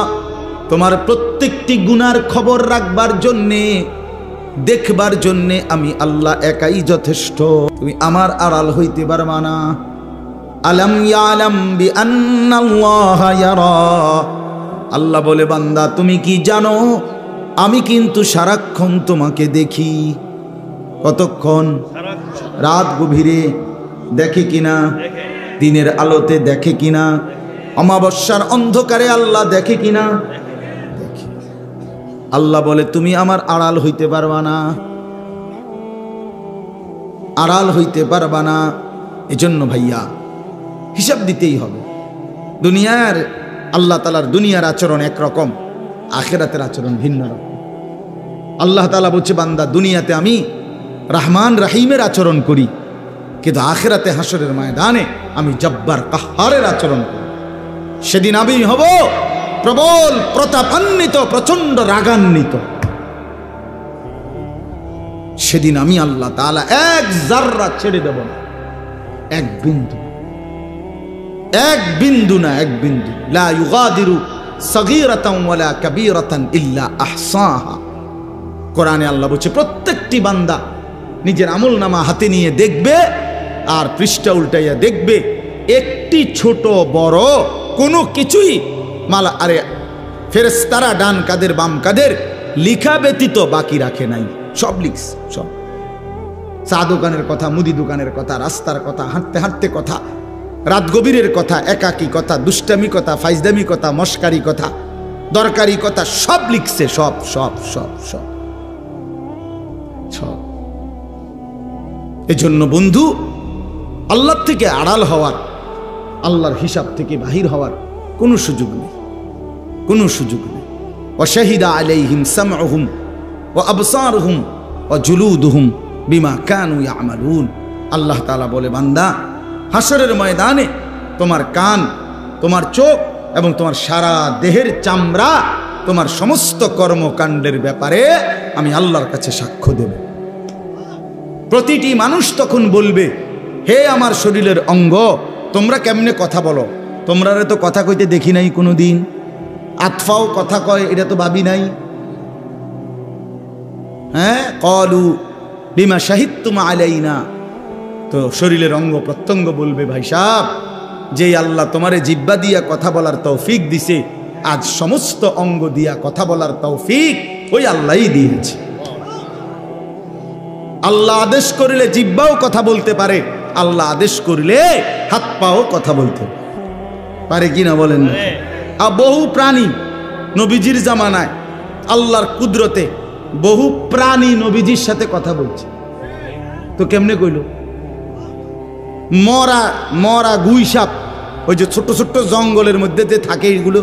তোমার প্রত্যেকটি গুনার খবর রাখবার জন্যে, দেখবার জন্যে আমি আল্লাহ একাই যথেষ্ট। তুমি আমার আড়াল হইতে পারবা না। আলাম ইয়ালাম বিআন্নাল্লাহা ইয়ারা। আল্লাহ বলে, বান্দা তুমি কি জানো, আমি কিন্তু সারাক্ষণ তোমাকে দেখি। কতক্ষণ? রাত গভীরে দেখে কিনা? দিনের আলোতে দেখে কিনা? অমাবস্যার অন্ধকারে আল্লাহ দেখে কিনা? দেখে। আল্লাহ বলে, তুমি আমার আড়াল হইতে পারবা না, আড়াল হইতে পারবা না। এজন্য ভাইয়া হিসাব দিতেই হবে। দুনিয়ার আল্লাহ তাআলার দুনিয়ার আচরণ একরকম, আখিরাতের আচরণ ভিন্ন রকম। আল্লাহ তাআলা বলছে, বান্দা দুনিয়াতে আমি রহমান রহিমের আচরণ করি, কিন্তু আখিরাতে হাসরের ময়দানে আমি জব্বার কাহ্হারের আচরণ করি। সেদিন আমি হব প্রবল প্রতাপান্বিত, প্রচন্ড রাগান্বিত। সেদিন আমি আল্লাহ তাআলা এক জাররা ছেড়ে দেব না, এক বিন্দু, এক বিন্দু না, এক বিন্দু। লা ইউগাদিরু সগীরাতান ওয়ালা কাবীরাতান ইল্লা আহসাহা। কোরআনে আল্লাহ বলছে, প্রত্যেকটি বান্দা নিজের আমলনামা হাতে নিয়ে দেখবে, আর পৃষ্ঠা উল্টাইয়া দেখবে, একটি ছোট বড় কোনো কিছুই মালা, আরে ফেরেশতারা ডান কাদের বাম কাদের লিখা ব্যতীত বাকি রাখে নাই, সব লিখছে। সব চা দোকানের কথা, মুদি দোকানের কথা, রাস্তার কথা, হাঁটতে হাঁটতে কথা, রাত গভীরের কথা, একাকী কথা, দুষ্টামি কথা, ফাইজদামি কথা, মস্কারি কথা, দরকারি কথা, সব লিখছে। সব সব সব সব সব। এজন্য বন্ধু, আল্লাহ থেকে আড়াল হওয়ার, আল্লাহর হিসাব থেকে বাহির হওয়ার কোনো সুযোগ নেই, কোনো সুযোগ নেই। ওয়াশাহিদা আলাইহিম সামউহুম ওয়া আবসারুহুম ওয়া জুলুদুহুম বিমা কানু ইয়ামালুন। আল্লাহ তাআলা বলে, বান্দা হাসরের ময়দানে তোমার কান, তোমার চোখ এবং তোমার সারা দেহের চামড়া, তোমার সমস্ত কর্মকাণ্ডের ব্যাপারে আমি আল্লাহর কাছে সাক্ষ্য দেব। প্রতিটি মানুষ তখন বলবে, হে আমার শরীরের অঙ্গ, তোমরা কেমনে কথা বলো? তোমরা তো কথা কইতে দেখি নাই কোনো দিন। আতফাও কথা কয়, এটা তো ভাবি নাই। হ্যাঁ, কলু বিমা শাহিদতুম আলাইনা। তো শরীরের অঙ্গ প্রত্যঙ্গ বলবে, ভাই সাহেব, যেই আল্লাহ তোমারে জিহ্বা দিয়া কথা বলার তৌফিক দিছে, আজ সমস্ত অঙ্গ দিয়া কথা বলার তৌফিক ওই আল্লাহই দিয়েছে। আল্লাহ আদেশ করিলে জিহ্বাও কথা বলতে পারে, আল্লাহ আদেশ করিলে হাত পাও কথা বলতে পারে কিনা বলেন না? আর বহু প্রাণী নবীজির জামানায় আল্লাহর কুদরতে বহু প্রাণী নবীজির সাথে কথা বলছে। তো কেমনে কইল? মরা মরা গুই সাপ, ওই যে ছোট্ট ছোট্ট জঙ্গলের মধ্যে যে থাকে, এগুলো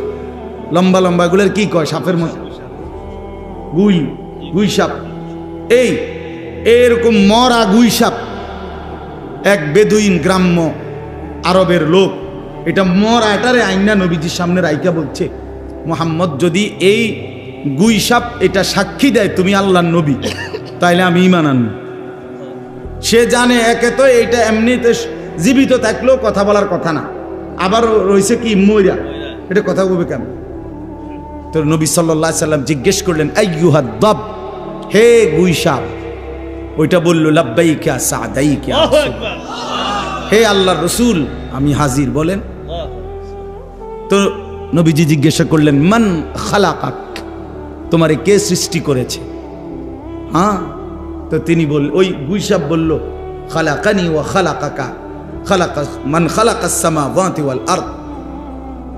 লম্বা লম্বা, এগুলোর কি কয়? সাপের মতো গুই, গুই সাপ। এই এরকম মরা গুই সাপ এক বেদুইন গ্রাম্য আরবের লোক, এটা মরা, এটারে আইনা নবীজির সামনে রাইকা বলছে, মুহাম্মদ যদি এই গুই সাপ এটা সাক্ষী দেয় তুমি আল্লাহর নবী, তাইলে আমি ঈমান আনব। সে জানে একে তো এইটা এমনিতে জীবিত থাকলেও কথা বলার কথা না, আবার রয়েছে কি মইরা, এটা কথা বলবে কেন? তো নবী সাল্লাল্লাহু আলাইহি সাল্লাম জিজ্ঞেস করলেন, আইয়ুহাদ দাব, হে গুইসাপ। ওইটা বলল, লাব্বাইকা সাদাইকা, হে আল্লাহর রাসূল আমি হাজির, বলেন। তো নবীজি জিজ্ঞাসা করলেন, মান খালাকাক, তোমারে কে সৃষ্টি করেছে? হ্যাঁ, তো তিনি ওই গুইসাপ বলল, খালাকানি ওয়া খালাকাকা, মান খালাকাস সামাওয়াতি ওয়াল আরদ,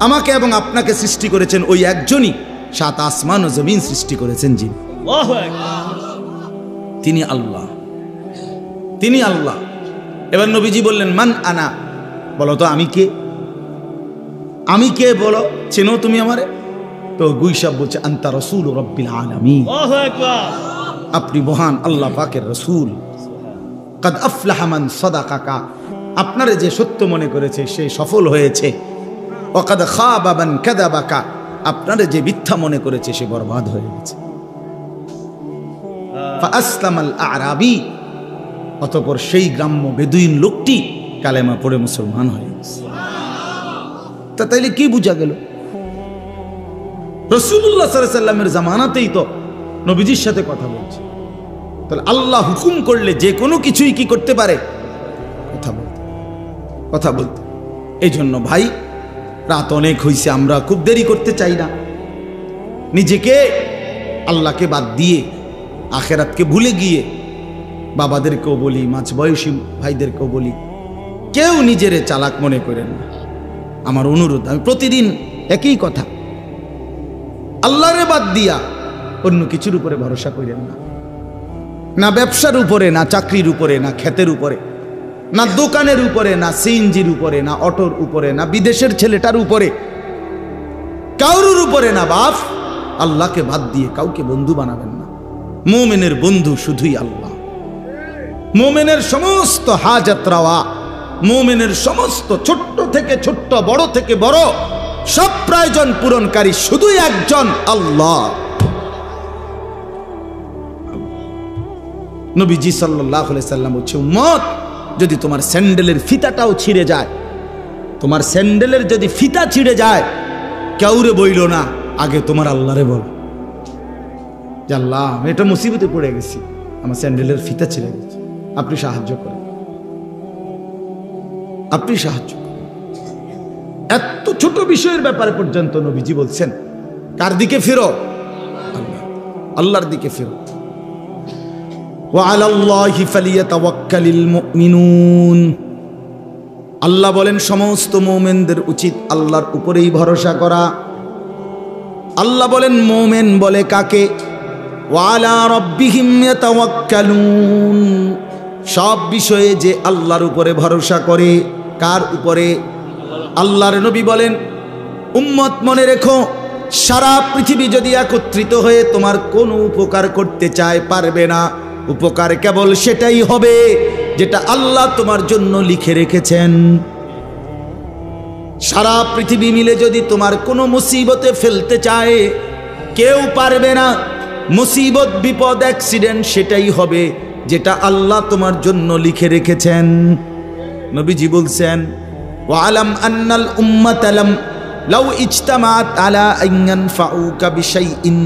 আমাকে এবং আপনাকে সৃষ্টি করেছেন ওই একজনই, সাত আসমান ও জমিন সৃষ্টি করেছেন যিনি, তিনি আল্লাহ, তিনি আল্লাহ। এবার নবীজি বললেন, মান আনা, বলো তো আমি কে, আমি কে বলো, চেনো তুমি আমারে? তো গুইসাপ বলছে, আনতা রাসূল রাব্বিল আলামিন, আপনি মহান আল্লাহ পাকের রাসূল। কাদ আফলাহা মান সাদাকাকা, আপনারে যে সত্য মনে করেছে সে সফল হয়েছে। ওয়া কাদ খাবা মান কাযাবাকা, আপনারে যে মিথ্যা মনে করেছে সে বরবাদ হয়ে গেছে। ফাআসলামাল আরাবী, অতঃপর সেই গ্রাম্য বেদুইন লোকটি কালেমা পড়ে মুসলমান হয়ে গেছে। তা তাইলে কি বুঝা গেল? রাসূলুল্লাহ সাল্লাল্লাহু আলাইহি সাল্লামের জামানাতেই তো নবীজির সাথে কথা বলছে, তাহলে আল্লাহ হুকুম করলে যে কোনো কিছুই কি করতে পারে? কথা বলতে। এই জন্য ভাই, রাত অনেক হয়েছে, আমরা খুব দেরি করতে চাই না। নিজেকে আল্লাহকে বাদ দিয়ে আখেরাতকে ভুলে গিয়ে বাবাদেরকেও বলি, মাঝ বয়সী ভাইদেরকেও বলি, কেউ নিজেরে চালাক মনে করেন না। আমার অনুরোধ, আমি প্রতিদিন একই কথা, আল্লাহরে বাদ দিয়া অন্য কিছুর উপরে ভরসা করেন না। না ব্যবসার উপরে, না চাকরির উপরে, না ক্ষেতের উপরে, না দোকানের উপরে, না সিএনজির উপরে, না অটোর উপরে, না বিদেশের ছেলেটার উপরে, কারোর উপরে না বাপ। আল্লাহকে বাদ দিয়ে কাউকে বন্ধু বানাবেন না। মুমিনের বন্ধু শুধুই আল্লাহ। মুমিনের সমস্ত হাজাত রাওয়া, মুমিনের সমস্ত ছোট্ট থেকে ছোট্ট, বড় থেকে বড়, সব প্রয়োজন পূরণকারী শুধুই একজন, আল্লাহ। নবীজি সাল্লাল্লাহু আলাইহি সাল্লাম বলছে, উম্মত, যদি তোমার স্যান্ডেলের ফিতাটাও ছিঁড়ে যায়, তোমার স্যান্ডেলের যদি ফিতা ছিঁড়ে যায়, কাউরে বইল না, আগে তোমার আল্লাহরে বল, যে আল্লাহ আমি এটা মুসিবতে পড়ে গেছি, আমার স্যান্ডেলের ফিতা ছিঁড়ে গেছে, আপনি সাহায্য করেন, আপনি সাহায্য করেন। এত ছোট বিষয়ের ব্যাপারে পর্যন্ত নবীজি বলছেন, কার দিকে ফিরো? আল্লাহ, আল্লাহর দিকে ফিরো। ওয়ালাল্লাহি ফালিয়াতাওয়াক্কালিল মুমিনুন, আল্লাহ বলেন সমস্ত মুমিনদের উচিত আল্লাহর উপরেই ভরসা করা। আল্লাহ বলেন মুমিন বলে কাকে? ওয়ালা রাব্বিহিম ইয়াতাওয়াক্কালুন, সব বিষয়ে যে আল্লাহর উপরে ভরসা করে। কার উপরে? আল্লাহর নবী বলেন, উম্মত মনে রেখো, সারা পৃথিবী যদি একত্রিত হয়ে তোমার কোনো উপকার করতে চায়, পারবে না। উপকার কেবল সেটাই হবে যেটা আল্লাহ তোমার জন্য লিখে রেখেছেন। সারা পৃথিবী মিলে যদি তোমার কোনো মুসিবতে ফেলতে চায়, কেউ পারবে না। মুসিবত, বিপদ, অ্যাক্সিডেন্ট সেটাই হবে যেটা আল্লাহ তোমার জন্য লিখে রেখেছেন। নবীজি বলছেন, ওয়ালাম আন্নাল উম্মাতা লাউ ইজতামাআত আলা আন ইয়ানফাউকা বিশাইইন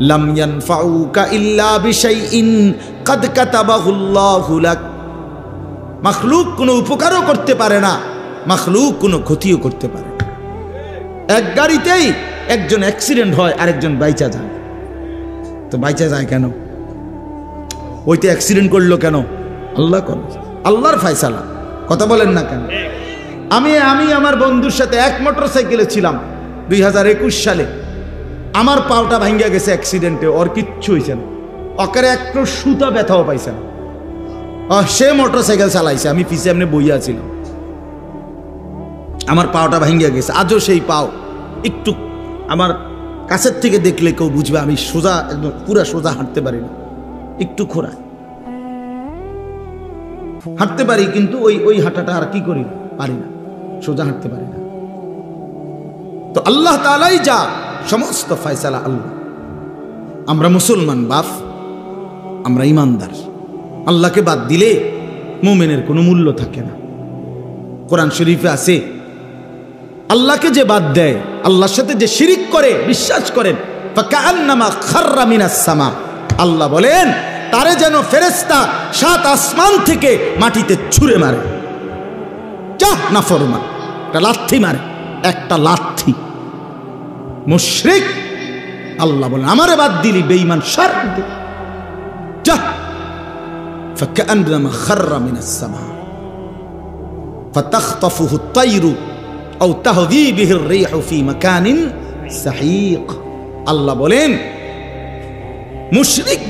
লাম ইয়ানফাউকা ইল্লা বিশাইইন কাদ কাতাবাহুল্লাহু লাক। মাখলুক কোনো উপকারও করতে পারে না, মাখলুক কোনো ক্ষতিও করতে পারে না। এক গাড়িতেই একজন অ্যাক্সিডেন্ট হয়, আরেকজন বাইচা যায়। তো বাইচা যায় কেন? ওইতে অ্যাক্সিডেন্ট করলো কেন? আল্লাহ করে, আল্লাহর ফয়সালা। কথা বলেন না কেন? আমি আমার বন্ধুর সাথে এক মোটরসাইকেলে ছিলাম 2021 সালে। আমার পাওটা ভাঙ্গা গেছে অ্যাক্সিডেন্টে, ওর কিচ্ছু হয়েছে না, ওকে একটু সুতা ব্যথাও পাইছে না। সে মোটরসাইকেল চালাইছে, আমি পিছে এমনি বইয়া ছিলাম। আমার পাওটা ভাঙ্গা গেছে, আজও সেই পাও একটু, আমার কাছের থেকে দেখলে কেউ বুঝবে আমি সোজা, একদম পুরা সোজা হাঁটতে পারি না, একটু খোঁড়া হাঁটতে পারি, কিন্তু ওই হাঁটাটা আর কি করি, পারি না, সোজা হাঁটতে পারি না। তো আল্লাহ তাআলাই যা, সমস্ত ফয়সালা আল্লাহ। আমরা মুসলমান বাপ, আমরা ইমানদার। আল্লাহকে বাদ দিলে মুমিনের কোনো মূল্য থাকে না। কোরআন শরীফে আছে, আল্লাহকে যে বাদ দেয়, আল্লাহর সাথে যে শিরিক করে, বিশ্বাস করেন, ফাকান্নামা খাররা মিনাস সামা, আল্লাহ বলেন তারে যেন ফেরেশতা 7 আসমান থেকে মাটিতে ছুঁড়ে মারে। যাহ নাফরমান, একটা লাথি মারে, একটা লাথি। মুশরিক আল্লাহ বলেন আমারে বাদ দিলি বেঈমান, সর যাহ। ফাকান্নামা খাররা মিনাস সামা ফাতাখতাফুহু আত-তায়রু আও তাহদি বিহির রিহু ফি মাকানিন সাহিক। আল্লাহ বলেন মুশরিক,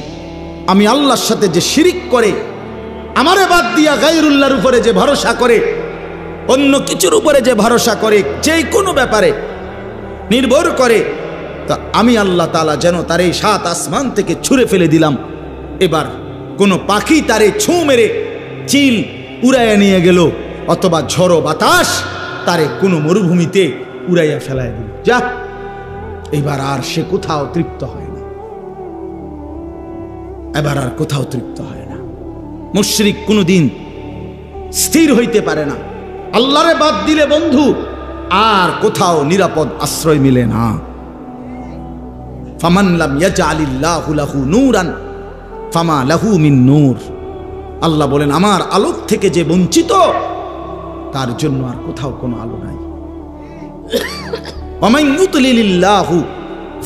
আমি আল্লাহর সাথে যে শিরিক করে, আমারে বাদ দিয়া গায়রুল্লাহর উপরে যে ভরসা করে, অন্য কিছুর উপরে যে ভরসা করে, যে কোনো ব্যাপারে নির্ভর করে, তা আমি আল্লাহ তাআলা যেন তারে 7 আসমান থেকে ছুঁড়ে ফেলে দিলাম। এবার কোনো পাখি তারে ছুঁ মেরে চিল উড়াইয়া নিয়ে গেল, অথবা ঝড়ো বাতাস তারে কোনো মরুভূমিতে উড়াইয়া ফেলায় দিল। যা, এবার আর সে কোথাও তৃপ্ত হয় না, এবার আর কোথাও তৃপ্ত হয় না। মুশরিক কোনোদিন স্থির হইতে পারে না। আল্লাহরে বাদ দিলে বন্ধু আর কোথাও নিরাপদ আশ্রয় মিলে না। ফামান লাম ইয়াজআলিল্লাহু লাহু নূরান ফামা লাহু মিন নূর। আল্লাহ বলেন আমার আলোক থেকে যে বঞ্চিত, তার জন্য আর কোথাও কোনো আলো নাই। ওয়া মান ইউদ্লিলিল্লাহু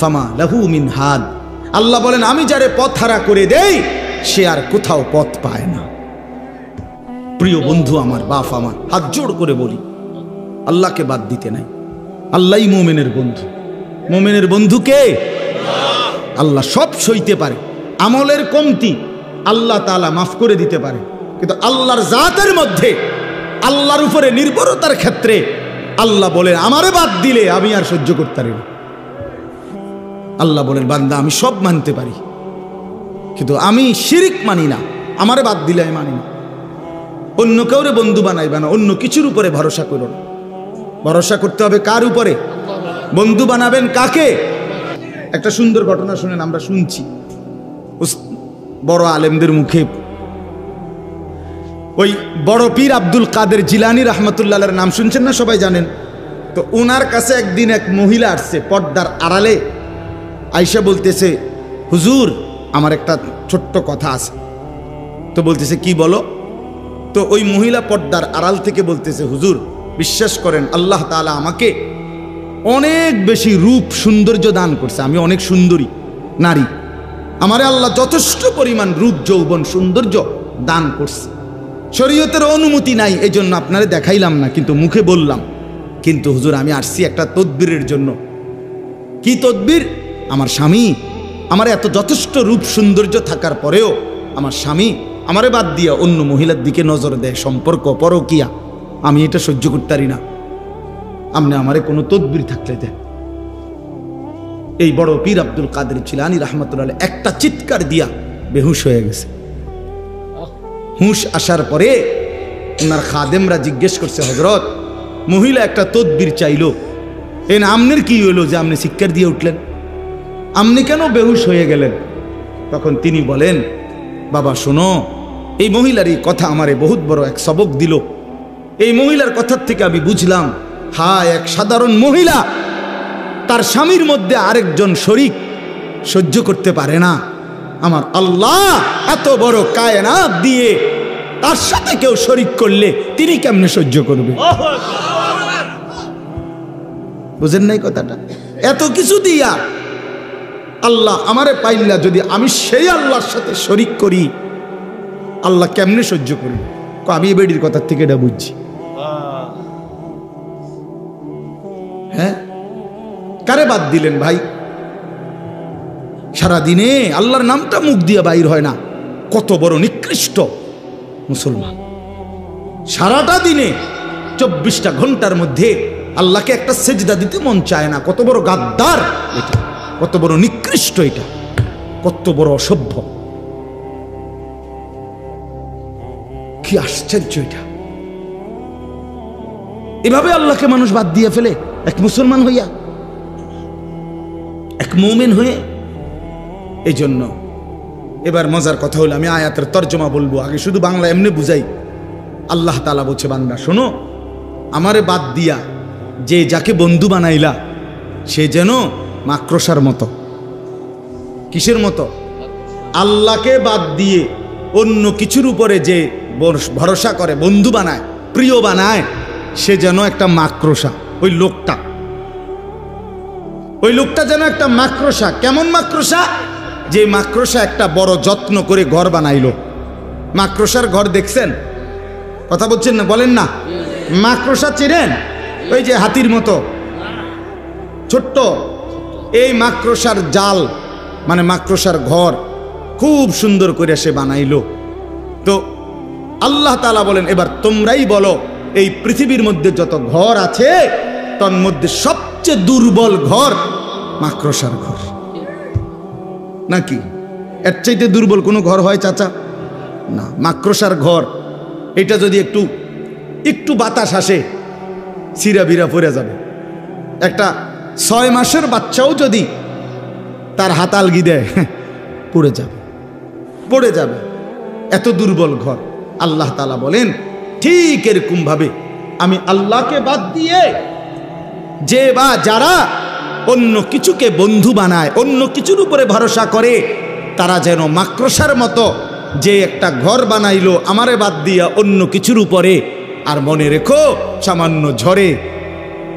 ফামা লাহু মিন হাদ। আল্লাহ বলেন আমি যারে পথ হারা করে দেই, সে আর কোথাও পথ পায় না। প্রিয় বন্ধু আমার, বাপ আমার, হাত জোড় করে বলি, আল্লাহকে বাদ দিতে নাই। আল্লাহই মুমিনের বন্ধু। মুমিনের বন্ধু কে? আল্লাহ। সব সইতে পারে, আমলের কমতি আল্লাহ তাআলা মাফ করে দিতে পারে, কিন্তু আল্লাহর জাতের মধ্যে, আল্লাহর উপরে নির্ভরতার ক্ষেত্রে আল্লাহ বলেন আমারে বাদ দিলে আমি আর সহ্য করতে পারি না। আল্লাহ বলেন বান্দা আমি সব মানতে পারি, কিন্তু আমি শিরিক মানি না, আমারে বাদ দিলে আমি মানি না। অন্য কাউরে বন্ধু বানাইবা না, অন্য কিছুর উপরে ভরসা করো না। ভরসা করতে হবে কার উপরে? বন্ধু বানাবেন কাকে? একটা সুন্দর ঘটনা শুনেন, আমরা শুনছি বড় আলেমদের মুখে। ওই বড় পীর আব্দুল কাদের জিলানী রহমতুল্লাহর নাম শুনছেন না? সবাই জানেন তো। ওনার কাছে একদিন এক মহিলা আসছে পর্দার আড়ালে, আয়সা বলতেছে হুজুর আমার একটা ছোট্ট কথা আছে। তো বলতেছে কি বলো? তো ওই মহিলা পর্দার আড়াল থেকে বলতেছে হুজুর বিশ্বাস করেন আল্লাহ তাআলা আমাকে অনেক বেশি রূপ সৌন্দর্য দান করছে, আমি অনেক সুন্দরী নারী, আমারে আল্লাহ যথেষ্ট পরিমাণ রূপ যৌবন সৌন্দর্য দান করছে। শরীয়তের অনুমতি নাই, এই জন্য আপনারে দেখাইলাম না, কিন্তু মুখে বললাম। কিন্তু হুজুর আমি আসছি একটা তদবিরের জন্য। কি তদবির? আমার স্বামী আমার এত যথেষ্ট রূপ সৌন্দর্য থাকার পরেও আমার স্বামী আমারে বাদ দিয়া অন্য মহিলার দিকে নজর দেয়, সম্পর্ক পরকিয়া, আমি এটা সহ্য করতে পারি না, আপনি আমারে কোনো তদবির থাকলে দেন। এই বড় পীর আব্দুল কাদের জিলানী রাহমাতুল্লাহ একটা চিৎকার দিয়া বেহুশ হয়ে গেছে। হুঁশ আসার পরে ওনার খাদেমরা জিজ্ঞেস করছে হযরত মহিলা একটা তদবির চাইলো, এন আমনের কি হইলো যে আপনি চিৎকার দিয়ে উঠলেন, আপনি কেন বেহুশ হয়ে গেলেন? তখন তিনি বলেন বাবা শোনো, এই মহিলার এই কথা আমারে বহুত বড় এক সবক দিল। এই মহিলার কথার থেকে আমি বুঝলাম, হ্যাঁ এক সাধারণ মহিলা তার স্বামীর মধ্যে আরেকজন শরীক সহ্য করতে পারে না, আমার আল্লাহ এত বড় কায়নাত দিয়ে তার সাথে কেউ শরীক করলে তিনি কেমনে সহ্য করবে? বুঝেন নাই কথাটা? এত কিছু দিয়া আল্লাহ আমারে পাইলা, যদি আমি সেই আল্লাহর সাথে শরীক করি আল্লাহ কেমনে সহ্য করবে? আমি এই বেডির কথার থেকে এটা বুঝছি। হ্যাঁ, কারে বাদ দিলেন ভাই? সারাদিনে আল্লাহর নামটা মুখ দিয়ে বাইর হয় না, কত বড় নিকৃষ্ট মুসলমান। সারাটা দিনে 24টা ঘন্টার মধ্যে আল্লাহকে একটা সেজদা দিতে মন চায় না, কত বড় গাদ্দার এটা, কত বড় নিকৃষ্ট এটা, কত বড় অসভ্য, কি আশ্চর্য এটা! এভাবে আল্লাহকে মানুষ বাদ দিয়ে ফেলে এক মুসলমান হইয়া, এক মুমিন হয়ে। এই জন্য এবার মজার কথা হলো, আমি আয়াতের তর্জমা বলবো, আগে শুধু বাংলা এমনি বুঝাই। আল্লাহ তাআলা বলছে বান্দা শোনো, আমারে বাদ দিয়া যে যাকে বন্ধু বানাইলা সে যেন মাকড়সার মতো। কিসের মতো? আল্লাহকে বাদ দিয়ে অন্য কিছুর উপরে যে ভরসা করে, বন্ধু বানায়, প্রিয় বানায়, সে যেন একটা মাকড়সা। ওই লোকটা যেন একটা মাকড়সা। কেমন মাকড়সা? যে মাকড়সা একটা বড় যত্ন করে ঘর বানাইলো। মাকড়সার ঘর দেখছেন? কথা বলছেন না? বলেন না। মাকড়সা চিনেন? ওই যে হাতির মতো ছোট্ট, এই মাকড়সার জাল মানে মাকড়সার ঘর খুব সুন্দর করে সে বানাইলো। তো আল্লাহ তাআলা বলেন, এবার তোমরাই বলো এই পৃথিবীর মধ্যে যত ঘর আছে তার মধ্যে সবচেয়ে দুর্বল ঘর মাকড়সার ঘর। নাকি এর চাইতে দুর্বল কোনো ঘর হয় চাচা? না, মাকড়সার ঘর। এটা যদি একটু বাতাস আসে সিরা বিরা পড়ে যাবে। একটা 6 মাসের বাচ্চাও যদি তার হাত আলগি দেয় পড়ে যাবে। এত দুর্বল ঘর। আল্লাহ তাআলা বলেন ঠিক এরকম ভাবে আমি আল্লাহকে বাদ দিয়ে যে বা যারা অন্য কিছুকে বন্ধু বানায়, অন্য কিছুর উপরে ভরসা করে, তারা যেন মাকড়সার মতো যে একটা ঘর বানাইলো আমারে বাদ দিয়া অন্য কিছুর উপরে। আর মনে রেখো, সামান্য ঝড়ে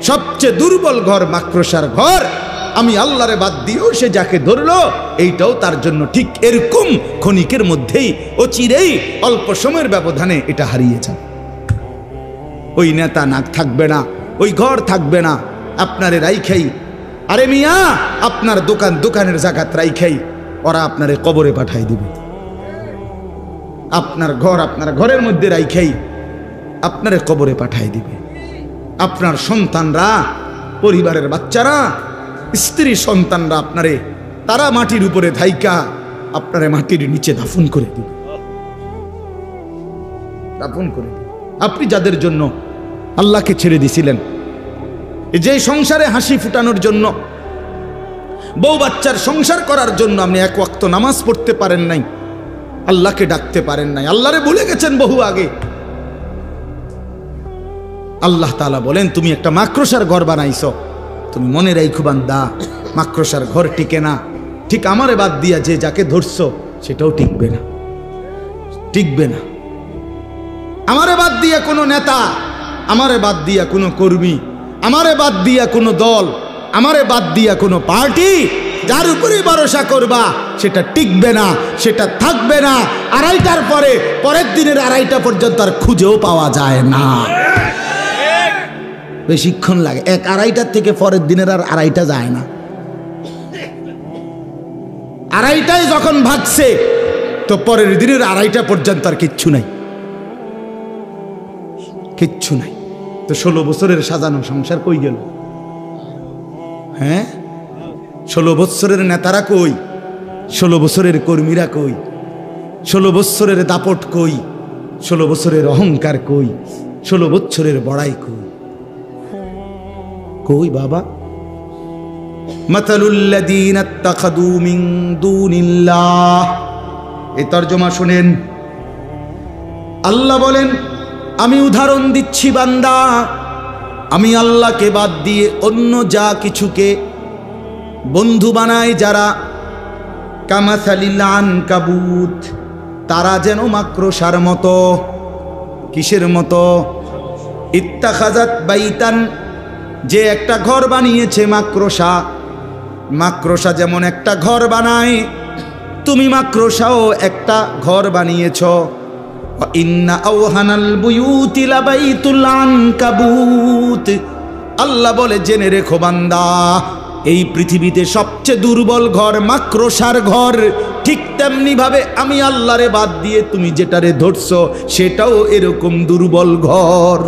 সবচেয়ে দুর্বল ঘর মাকড়সার ঘর। আমি আল্লাহরে বাদ দিয়েও সে যাকে ধরলো, এইটাও তার জন্য ঠিক এরকম ক্ষণিকের মধ্যেই, অচিরেই, অল্প সময়ের ব্যবধানে এটা হারিয়ে যাবে। ওই নেতা নাক থাকবে না, ওই ঘর থাকবে না, আপনারে রাইখাই, আরে মিয়া আপনার দোকানের জাকাত রাইখাই ওরা আপনারে কবরে পাঠাই দিবে। আপনার ঘরের মধ্যে রাইখাই আপনারে কবরে পাঠাই দিবে। আপনার সন্তানরা, পরিবারের বাচ্চারা, স্ত্রী সন্তানরা তারা মাটির উপরে ধাইকা আপনারে মাটির নিচে দাফন করে দিবে। আপনি যাদের জন্য আল্লাহকে ছেড়ে দিছিলেন, যে সংসারে হাসি ফুটানোর জন্য, বউ বাচ্চার সংসার করার জন্য আপনি এক ওয়াক্ত নামাজ পড়তে পারেন নাই, আল্লাহকে ডাকতে পারেন নাই, আল্লাহরে ভুলে গেছেন বহু আগে। আল্লাহ তাআলা বলেন তুমি একটা মাকড়সার ঘর বানাইছো। তুমি মনে রাখো বান্দা, মাকড়সার ঘর টিকে না। ঠিক আমারে বাদ দিয়া যে যাকে ধরছো সেটাও টিকবে না। আমারে বাদ দিয়া কোনো নেতা, আমারে বাদ দিয়া কোনো কর্মী, আমারে বাদ দিয়া কোনো দল, আমারে বাদ দিয়া কোনো পার্টি, যার উপরে ভরসা করবা সেটা টিকবে না, সেটা থাকবে না। 2:30টার পরের দিনের 2:30টা পর্যন্ত আর খুঁজেও পাওয়া যায় না। বেশিক্ষণ লাগে। 1-2:30টার থেকে পরের দিনের আর 2:30টা যায় না। 2:30টায় যখন ভাগছে তো পরের দিনের 2:30টা পর্যন্ত আর কিচ্ছু নাই। তো 16 বছরের সাজানো সংসার কই গেল? হ্যাঁ, 16 বছরের নেতারা কই? 16 বছরের কর্মীরা কই? 16 বছরের দাপট কই? 16 বছরের অহংকার কই? 16 বছরের বড়াই কই বাবা? মাতালুল্লাযীনা ইত্তাখাযু মিন দুনিল্লাহ। এই তরজমা শুনেন। আল্লাহ বলেন আমি উদাহরণ দিচ্ছি বান্দা, আমি আল্লাহকে বাদ দিয়ে অন্য যা কিছুকে বন্ধু বানায় যারা, কামাসালিল আনকাবুত, তারা যেন মাকড়সার মতো। কিসের মতো? ইত্তাখাযাত বাইতান, যে একটা ঘর বানিয়েছে মাকড়সা যেমন একটা ঘর বানায়, তুমি মাকড়সাও একটা ঘর বানিয়েছ। ইন্না আওহানাল বুয়ুতি লাবাইতুল আনকাবুত। আল্লাহ বলে জেনে রেখো বান্দা, এই পৃথিবীতে সবচেয়ে দুর্বল ঘর মাকড়সার ঘর। ঠিক তেমনি ভাবে আমি আল্লাহরে বাদ দিয়ে তুমি যেটারে ধরছো সেটাও এরকম দুর্বল ঘর,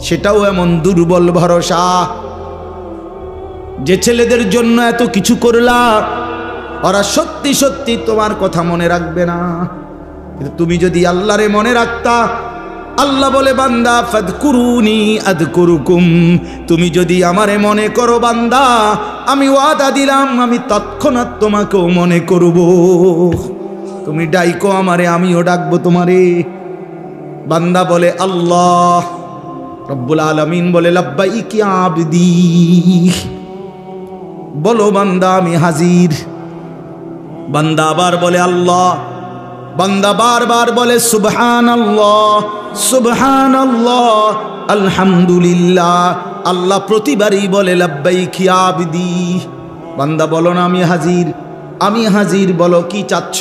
সেটাও এমন দুর্বল ভরসা। যে ছেলেদের জন্য এত কিছু করলা, ওরা সত্যি সত্যি তোমার কথা মনে রাখবে না। কিন্তু তুমি যদি আল্লাহরে মনে রাখতা, আল্লাহ বলে বান্দা ফাদকুরুনি আযকুরুকুম, তুমি যদি আমারে মনে করো বান্দা, আমি ওয়াদা দিলাম আমি তৎক্ষণাৎ তোমাকেও মনে করব। তুমি ডাইকো আমারে, আমিও ডাকবো তোমারে। বান্দা বলে আল্লাহ, রব্বুল আলামিন বলে লাব্বাইক ইয়া আবদি, বলো বান্দা আমি হাজির। বান্দা আবার বলে আল্লাহ, বান্দা বারবার বলে সুবহানাল্লাহ সুবহানাল্লাহ আলহামদুলিল্লাহ। আল্লাহ প্রতিবারই বলে লাব্বাইক ইয়া আবদি। বান্দা বলো না আমি হাজির, আমি হাজির, বলো কি চাচ্ছ?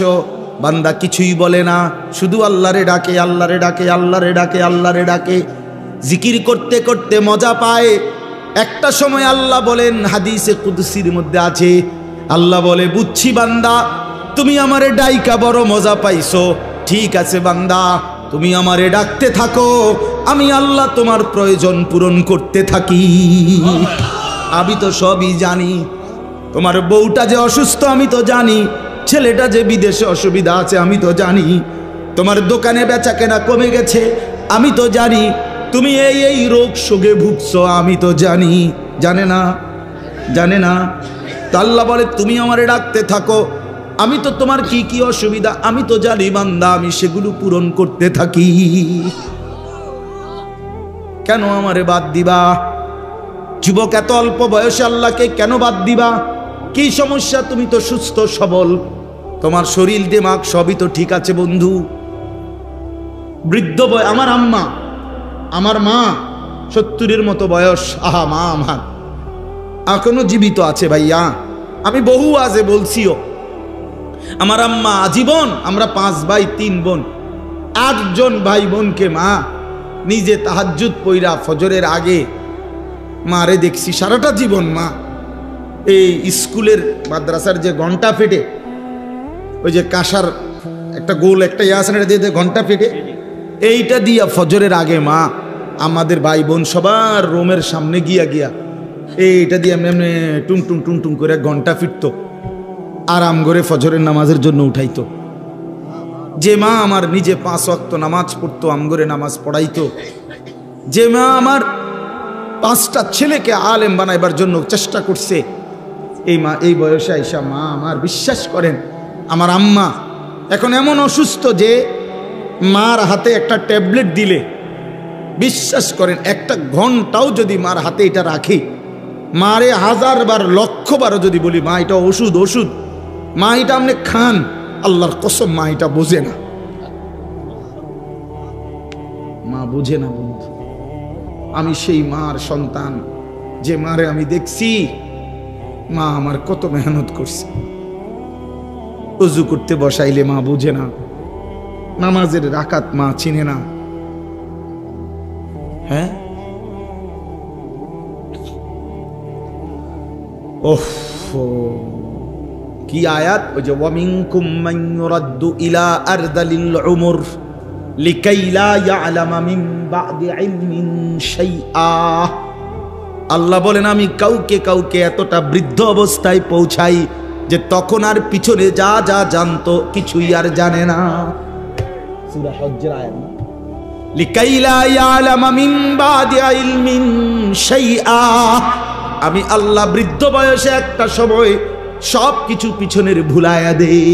বান্দা কিছুই বলে না, শুধু আল্লাহরে ডাকে, আল্লাহরে ডাকে, আল্লাহরে ডাকে, আল্লাহরে ডাকে। জিকির করতে করতে মজা পায়। একটা সময় আল্লাহ বলেন, হাদিসে কুদসির মধ্যে আছে, আল্লাহ বলে বুঝছি বান্দা তুমি আমারে ডাইকা বড় মজা পাইছো, ঠিক আছে বান্দা তুমি আমারে ডাকতে থাকো, আমি আল্লাহ তোমার প্রয়োজন পূরণ করতে থাকি। আমি তো সবই জানি, তোমার বউটা যে অসুস্থ আমি তো জানি, ছেলেটা যে বিদেশে অসুবিধা আছে আমি তো জানি, তোমার দোকানে বেচা কেনা কমে গেছে আমি তো জানি, তুমি এই এই রোগ শোকে ভুগছো আমি তো জানি। জানে না? জানে না? তো আল্লাহ বলে তুমি আমারে ডাকতে থাকো, আমি তো তোমার কি কি অসুবিধা আমি তো জানি বান্দা, আমি সেগুলো পূরণ করতে থাকি। কেন আমারে বাদ দিবা? যুবক এত অল্প বয়সে আল্লাহকে কেন বাদ দিবা? কি সমস্যা? তুমি তো সুস্থ সবল, তোমার শরীর দিমাগ সবই তো ঠিক আছে বন্ধু। বৃদ্ধ বয় আমার আম্মা, আমার মা 70-এর মতো বয়স, আহা মা আমার এখনো জীবিত আছে ভাইয়া, আমি বহু আজে বলছিও। আমার আম্মা আজীবন, আমরা 5 ভাই 3 বোন, 8 জন ভাই বোনকে মা নিজে তাহাজ্জুদ পইরা ফজরের আগে মারে দেখছি সারাটা জীবন। মা এই স্কুলের মাদ্রাসার যে ঘন্টা ফেটে, ওই যে কাঁসার একটা গোল একটা আছে না, দিয়ে ঘন্টা ফেটে, এইটা দিয়া ফজরের আগে মা আমাদের ভাই বোন সবার রুমের সামনে গিয়া গিয়া এইটা দিয়ে এমনি এমনি টুং টুং টুং টুং করে ঘন্টা ফিরতো, আরাম করে ফজরের নামাজের জন্য উঠাইতো। যে মা আমার নিজে 5 ওয়াক্ত নামাজ পড়তো, আমগরে নামাজ পড়াইতো, যে মা আমার 5টা ছেলেকে আলেম বানাইবার জন্য চেষ্টা করছে, এই মা এই বয়সে আইসা মা আমার, বিশ্বাস করেন আমার আম্মা এখন এমন অসুস্থ যে মার হাতে একটা ট্যাবলেট দিলে, বিশ্বাস করেন একটা ঘন্টাও যদি মার হাতে এটা রাখি, মারে 1000 বার 1,00,000 বারও যদি বলি মা এটা ওষুধ ওষুধ, মা এটা আপনি খান, আল্লাহর কসম মা এটা বোঝে না, মা বোঝে না বন্ধু। আমি সেই মার সন্তান, যে মারে আমি দেখছি মা আমার কত মেহনত করছে। ওযু করতে বসাইলে মা বোঝে না, নামাজের রাকাত মা চিনে না। হ্যাঁ, ওহ কি আয়াত! ওই যে ওয়ামিনকুম মান ইউরাদ্দু ইলা আরদালিল উমর লিকাই লা ইয়ালামা মিন বাদি ইলমিন শাইআ। আল্লাহ বলেন আমি কাউকে কাউকে এতটা বৃদ্ধ অবস্থায় পৌঁছাই যে তখন আর পিছনে যা যা জানতো কিছুই আর জানে না। সূরা হজ্জের আয়াত না? লিকাই লা ইয়ালামা মিন বাদি ইলমিন শাইআ। আমি আল্লাহ বৃদ্ধ বয়সে একটা সময় সব কিছু পিছনের ভুলাইয়া দেই।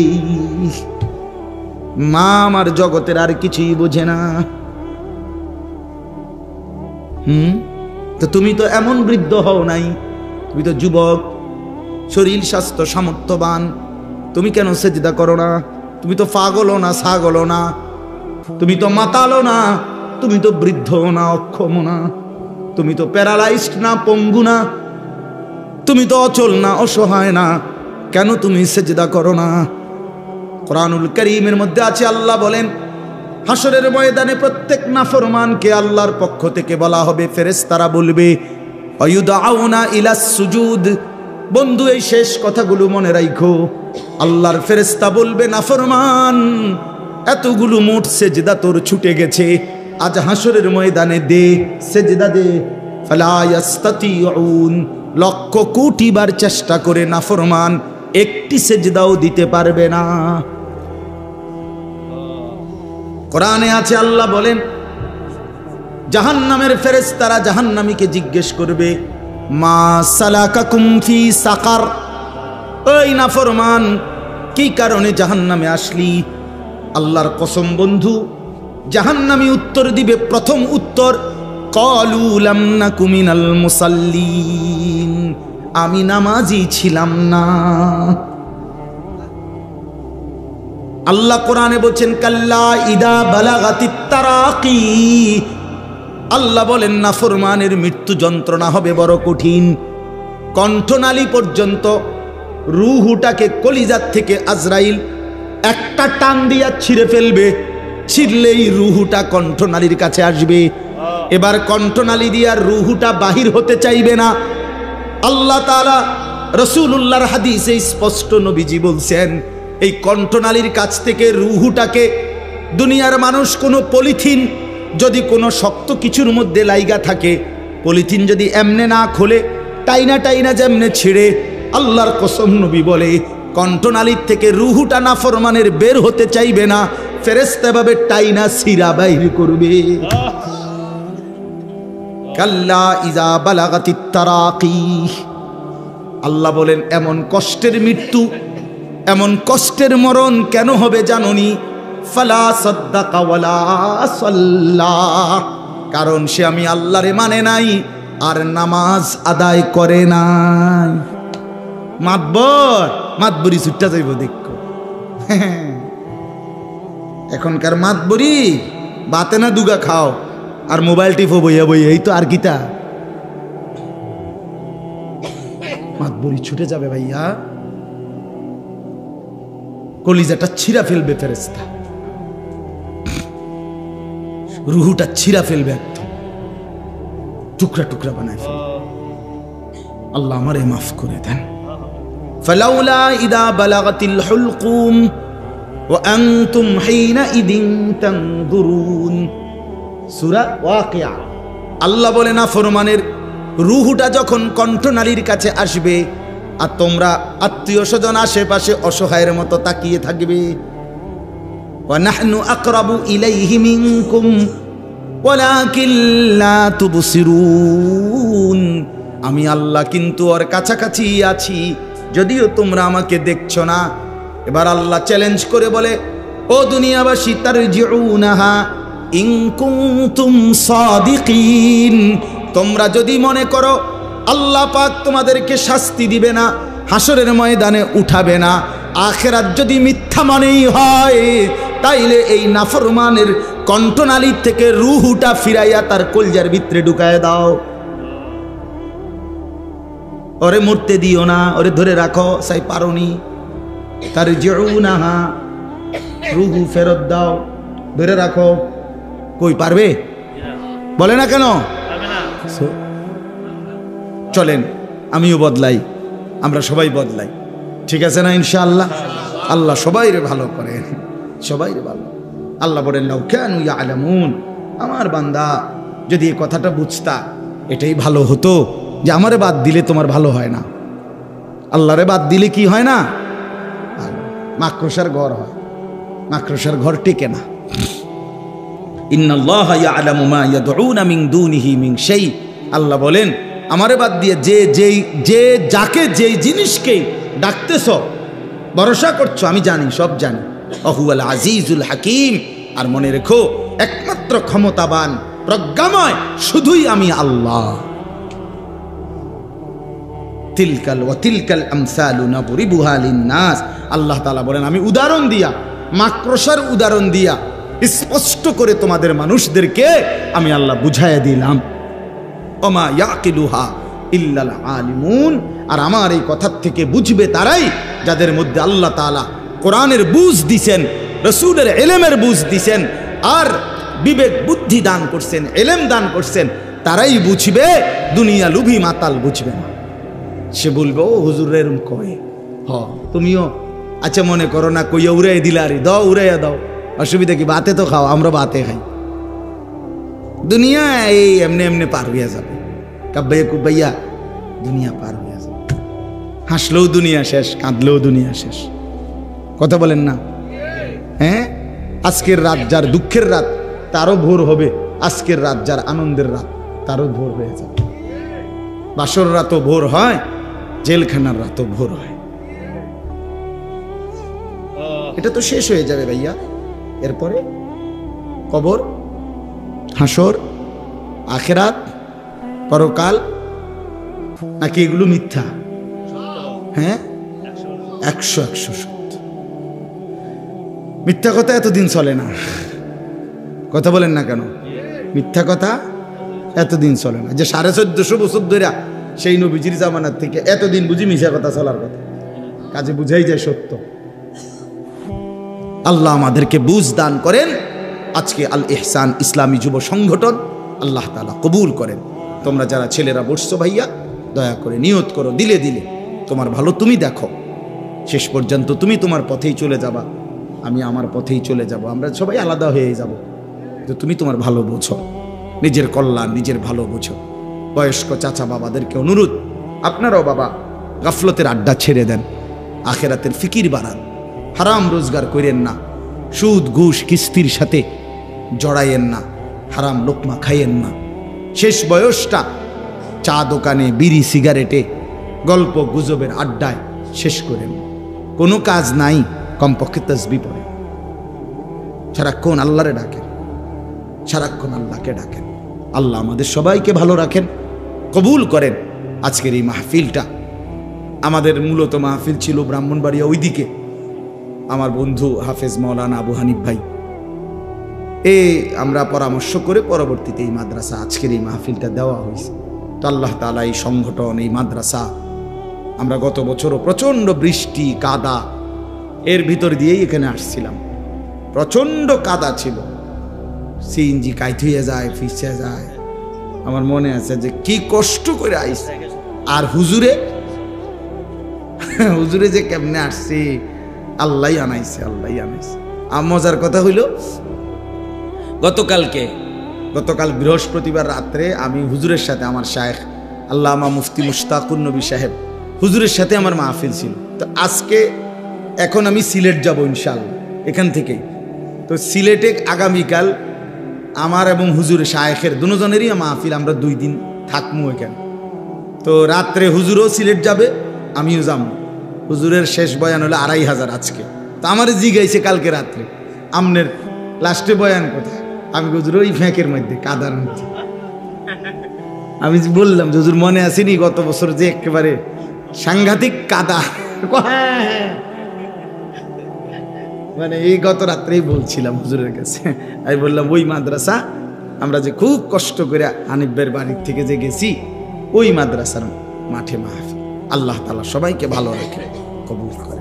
মা আমার জগতের আর কিছুই বোঝে না। তো তুমি তো এমন বৃদ্ধ হও নাই, তুমি তো যুবক, শরীর স্বাস্থ্য সামর্থ্যবান, তুমি কেন সেজদা করো না? তুমি তো পাগলও না ছাগলও না, তুমি তো মাতালও না, তুমি তো বৃদ্ধ না অক্ষম না, তুমি তো প্যারালাইজড না পঙ্গু না, তুমি তো অচল না অসহায় না, কেন তুমি সেজদা করো না? কোরআনুল কারীমের মধ্যে আছে, আল্লাহ বলেন হাসরের ময়দানে প্রত্যেক নাফরমানকে আল্লাহর পক্ষ থেকে বলা হবে, ফেরেশতারা বলবে আয়ুদাউনা ইলাস সুজুদ। বন্ধু এই শেষ কথাগুলো মনে রাখো। আল্লাহর ফেরেশতা বলবে নাফরমান এতগুলো মোট সেজদা তোর ছুটে গেছে, আজ হাসরের ময়দানে দে সেজদা দে। ফালা ইয়াস্তাতিউন, লক্ষ কোটি বার চেষ্টা করে নাফরমান একটি সেজদাও দিতে পারবে না। কোরআনে আছে, আল্লাহ বলেন জাহান্নামের ফেরেশতারা জাহান্নামীকে জিজ্ঞেস করবে মা সালাকাকুম ফি সাকার, ওই নাফরমান কি কারণে জাহান্নামে আসলি? আল্লাহর কসম বন্ধু, জাহান্নামী উত্তর দিবে, প্রথম উত্তর ক্বালু লাম নাকু মিনাল মুসাল্লিন, আমি নামাজি ছিলাম না। আল্লাহ কোরআনে বলছেন কাল্লা ইদা বালাগাতিত তারাকি, আল্লাহ বলেন নাফরমানের মৃত্যু যন্ত্রণা হবে বড় কঠিন। কণ্ঠনালী পর্যন্ত রূহটাকে কলিজার থেকে আজরাইল একটা টান দিয়া ছিঁড়ে ফেলবে, ছিঁড়লেই রূহটা কণ্ঠনালীর কাছে আসবে। এবার কণ্ঠনালী দিয়ে আর রূহটা বাহির হতে চাইবে না। আল্লাহ তাআলা রাসূলুল্লাহর হাদিসে স্পষ্ট নবীজি বলছেন এই কণ্ঠনালীর কাছ থেকে রূহটাকে দুনিয়ার মানুষ কোনো পলিথিন যদি কোনো শক্ত কিছুর মধ্যে লাইগা থাকে, পলিথিন যদি এমনে না খোলে, টাইনা টাইনা যেমনে ছিঁড়ে, আল্লাহর কসম নবী বলে কণ্ঠনালীর থেকে রূহটা নাফরমানের বের হতে চাইবে না, ফেরেশতা ভাবে টাইনা সিরা বাইর করবে। কাল্লা ইজা বালাগাতিত তারাকি, আল্লাহ বলেন এমন কষ্টের মৃত্যু, এমন কষ্টের মরণ কেন হবে জানোনি? ফালা সাদ্দাকা ওয়ালা সাল্লা, কারণ সে আমি আল্লাহরে মানে নাই আর নামাজ আদায় করে নাই। মাতবরি ছুট্টা যাইব দেখো। এখনকার মাতবরি বাতে না দুগা খাও আর মোবাইল টিপো বইয়া বইয়া, এই তো আর কিতা মাতবরি ছুটে যাবে ভাইয়া, কলিজাটা ছিঁড়া ফেলবে ফেরেশতা, রুহুটা ছিঁড়া ফেলবে, একদম টুকরা টুকরা বানায় ফেলবে। আল্লাহ আমারে মাফ করে দেন। ফালাউলা ইদা বালাগাতিল হুলকুম ওয়া আনতুম হিনাইদিন তানজুরুন, সূরা ওয়াকিয়া। আল্লাহ বলে না ফরমানের রুহুটা যখন কণ্ঠনালীর কাছে আসবে আর তোমরা আত্মীয় স্বজন আশেপাশে অসহায়ের মতো তাকিয়ে থাকবে। ওয়া নাহনু আকরাবু ইলাইহি মিনকুম ওয়ালাকিন লা তুবসিরুন, আমি আল্লাহ কিন্তু ওর কাছাকাছি আছি, যদিও তোমরা আমাকে দেখছো না। এবার আল্লাহ চ্যালেঞ্জ করে বলে ও দুনিয়াবাসী, তারজিউনাহা ইন কুনতুম সাদিকিন, তোমরা যদি মনে করো আল্লাহ পাক তোমাদেরকে শাস্তি দিবে না, হাসরের ময়দানে উঠাবে না, আখিরাত যদি মিথ্যা মনেই হয়, তাইলে এই নাফরমানের কণ্ঠনালীর থেকে রূহটা ফিরাইয়া তার কলজার ভিতরে ঢুকায় দাও। ওরে মরতে দিও না, ওরে ধরে রাখো, সাই পারোনি। তারজিউনাহা, রূহু ফেরত দাও, ধরে রাখো। কই পারবে? বলে না কেন? চলেন আমিও বদলাই, আমরা সবাই বদলাই, ঠিক আছে না ইনশাআল্লাহ? আল্লাহ সবাইরে ভালো করেন, সবাইরে ভালো। আল্লাহ বলেন লাউ কানু ইয়ালামুন, আমার বান্দা যদি এই কথাটা বুঝতা, এটাই ভালো হতো যে আমারে বাদ দিলে তোমার ভালো হয় না, আল্লাহরে বাদ দিলে কি হয় না? মাকড়সার ঘর হয়, মাকড়সার ঘর টেকে না। ইন্নাল্লাহা ইয়ালামু মা ইয়াদউনা মিন দুনিহি মিন শাই, আল্লাহ বলেন আমারে বাদ দিয়ে যে যাকে যেই জিনিসকে ডাকতেছ, ভরসা করছো, আমি জানি, সব জানি। অহুয়াল আজিজুল হাকিম, আর মনে রেখো একমাত্র ক্ষমতাবান প্রজ্ঞাময় শুধুই আমি আল্লাহ। তিলকাল ওয়া তিলকাল আমসালু নাবরিবুহা লিন্নাস, আল্লাহ তাআলা বলেন আমি উদাহরণ দিয়া, মাকড়সার উদাহরণ দিয়া স্পষ্ট করে তোমাদের মানুষদেরকে আমি আল্লাহ বুঝাইয়া দিলাম। ওমা ইয়াকিলুহা ইল্লাল আলিমুন, আর আমার এই কথার থেকে বুঝবে তারাই যাদের মধ্যে আল্লাহ তাআলা কোরআনের বুঝ দিছেন, রাসূলের ইলমের বুঝ দিছেন, আর বিবেক বুদ্ধি দান করছেন, ইলম দান করছেন, তারাই বুঝবে। দুনিয়া লুভি মাতাল বুঝবে না। সে বলবে ও হুজুর এরম কয়, হ তুমিও আচ্ছা মনে করো না, কইয়া উড়াই দিলারি, দাও উড়াইয়া দাও, অসুবিধা কি? বাতে তো খাও, আমরা বাতে খাই। দুনিয়া এই এমনি এমনি পার হইয়া যাবে, কাব্বাইয়া কুব্বাইয়া দুনিয়া পার হইয়া যাবে। হাসলেও দুনিয়া শেষ, কাঁদলেও দুনিয়া শেষ। কথা বলেন না? হ্যাঁ, আজকের রাত যার দুঃখের রাত তারও ভোর হবে, আজকের রাত যার আনন্দের রাত তারও ভোর হয়ে যাবে। বাসর রাতও ভোর হয়, জেলখানার রাতও ভোর হয়। এটা তো শেষ হয়ে যাবে ভাইয়া, এরপরে কবর, হাসর, আখেরাত, পরকাল, নাকি এগুলো মিথ্যা? হ্যাঁ, 100 সত্য। মিথ্যা কথা এতদিন চলে না, কথা বলেন না কেন? মিথ্যা কথা এতদিন চলে না। যে 1450 বছর ধরে সেই নবীজির জামানার থেকে এতদিন বুঝি মিথ্যা কথা চলার কথা, কাজে বুঝাই যায় সত্য। আল্লাহ আমাদেরকে বুঝ দান করেন। আজকে আল ইহসান ইসলামী যুব সংগঠন আল্লাহ তাআলা কবুল করেন। তোমরা যারা ছেলেরা বসছো ভাইয়া, দয়া করে নিয়ত করো, দিলে দিলে তোমার ভালো তুমি দেখো, শেষ পর্যন্ত তুমি তোমার পথেই চলে যাবা, আমি আমার পথেই চলে যাব, আমরা সবাই আলাদা হয়ে যাব। তো তুমি তোমার ভালো বোঝো, নিজের কল্যাণ নিজের ভালো বোঝো। বয়স্ক চাচা বাবাদেরকে অনুরোধ, আপনারাও বাবা গাফলতের আড্ডা ছেড়ে দেন, আখেরাতের ফিকির বাড়ান, হারাম রোজগার করেন না, সুদ ঘুষ কিস্তির সাথে জড়াইয়েন না, হারাম লোকমা খাইয়েন না। শেষ বয়সটা চা দোকানে, বিড়ি সিগারেটে, গল্প গুজবের আড্ডায় শেষ করেন। কোনো কাজ নাই, কমপক্ষে তাসবিহ পড়েন, সারাক্ষণ আল্লাহরে ডাকেন, সারাক্ষণ আল্লাহকে ডাকেন। আল্লাহ আমাদের সবাইকে ভালো রাখেন, কবুল করেন। আজকের এই মাহফিলটা আমাদের মূলত মাহফিল ছিল ব্রাহ্মণবাড়িয়া ওইদিকে, আমার বন্ধু হাফেজ মাওলানা আবু হানিফ ভাই, আমরা পরামর্শ করে পরবর্তীতে এই মাদ্রাসা আজকের এই মাহফিলটা দেওয়া হয়েছে। তো আল্লাহ তাআলা এই সংগঠন, এই মাদ্রাসা, আমরা গত বছরও প্রচণ্ড বৃষ্টি কাদা এর ভিতর দিয়েই এখানে আসছিলাম, প্রচণ্ড কাদা ছিল, সিএনজি কাইত হয়ে যায়, ফিসে যায়। আমার মনে আছে যে কি কষ্ট করে আইছে, আর হুজুরে যে কেমনে আসছে, আল্লাহ আনাইছে, আল্লাহ আনাইছে। আর মজার কথা হইল, গতকাল বৃহস্পতিবার রাত্রে আমি হুজুরের সাথে, আমার শায়েখ আল্লামা মুফতি মুশতাকুর নবী সাহেব হুজুরের সাথে আমার মাহফিল ছিল। তো আজকে এখন আমি সিলেট যাব ইনশাআল্লাহ এখান থেকেই। তো সিলেটে আগামীকাল আমার এবং হুজুরের শায়েখের দুজনেরই মাহফিল, আমরা 2 দিন থাকবো এখানে। তো রাত্রে হুজুরও সিলেট যাবে, আমিও যাব। হুজুরের শেষ বয়ান হলো 2500 আজকে। তো আমার জিগাইছে কালকে রাত্রে, আমনের লাস্টে বয়ান কোথায়? আমি হুজুর ওই ফ্যাঁকের মধ্যে, কাদার মধ্যে। আমি বললাম হুজুর মনে আসেনি গত বছর যে একেবারে সাংঘাতিক কাদা, মানে এই গত রাত্রেই বলছিলাম হুজুরের কাছে। আমি বললাম ওই মাদ্রাসা আমরা যে খুব কষ্ট করে হানিফের বাড়ির থেকে যে গেছি, ওই মাদ্রাসার মাঠে মাহফিল। আল্লাহ তাআলা সবাইকে ভালো রাখে, কবুল করে।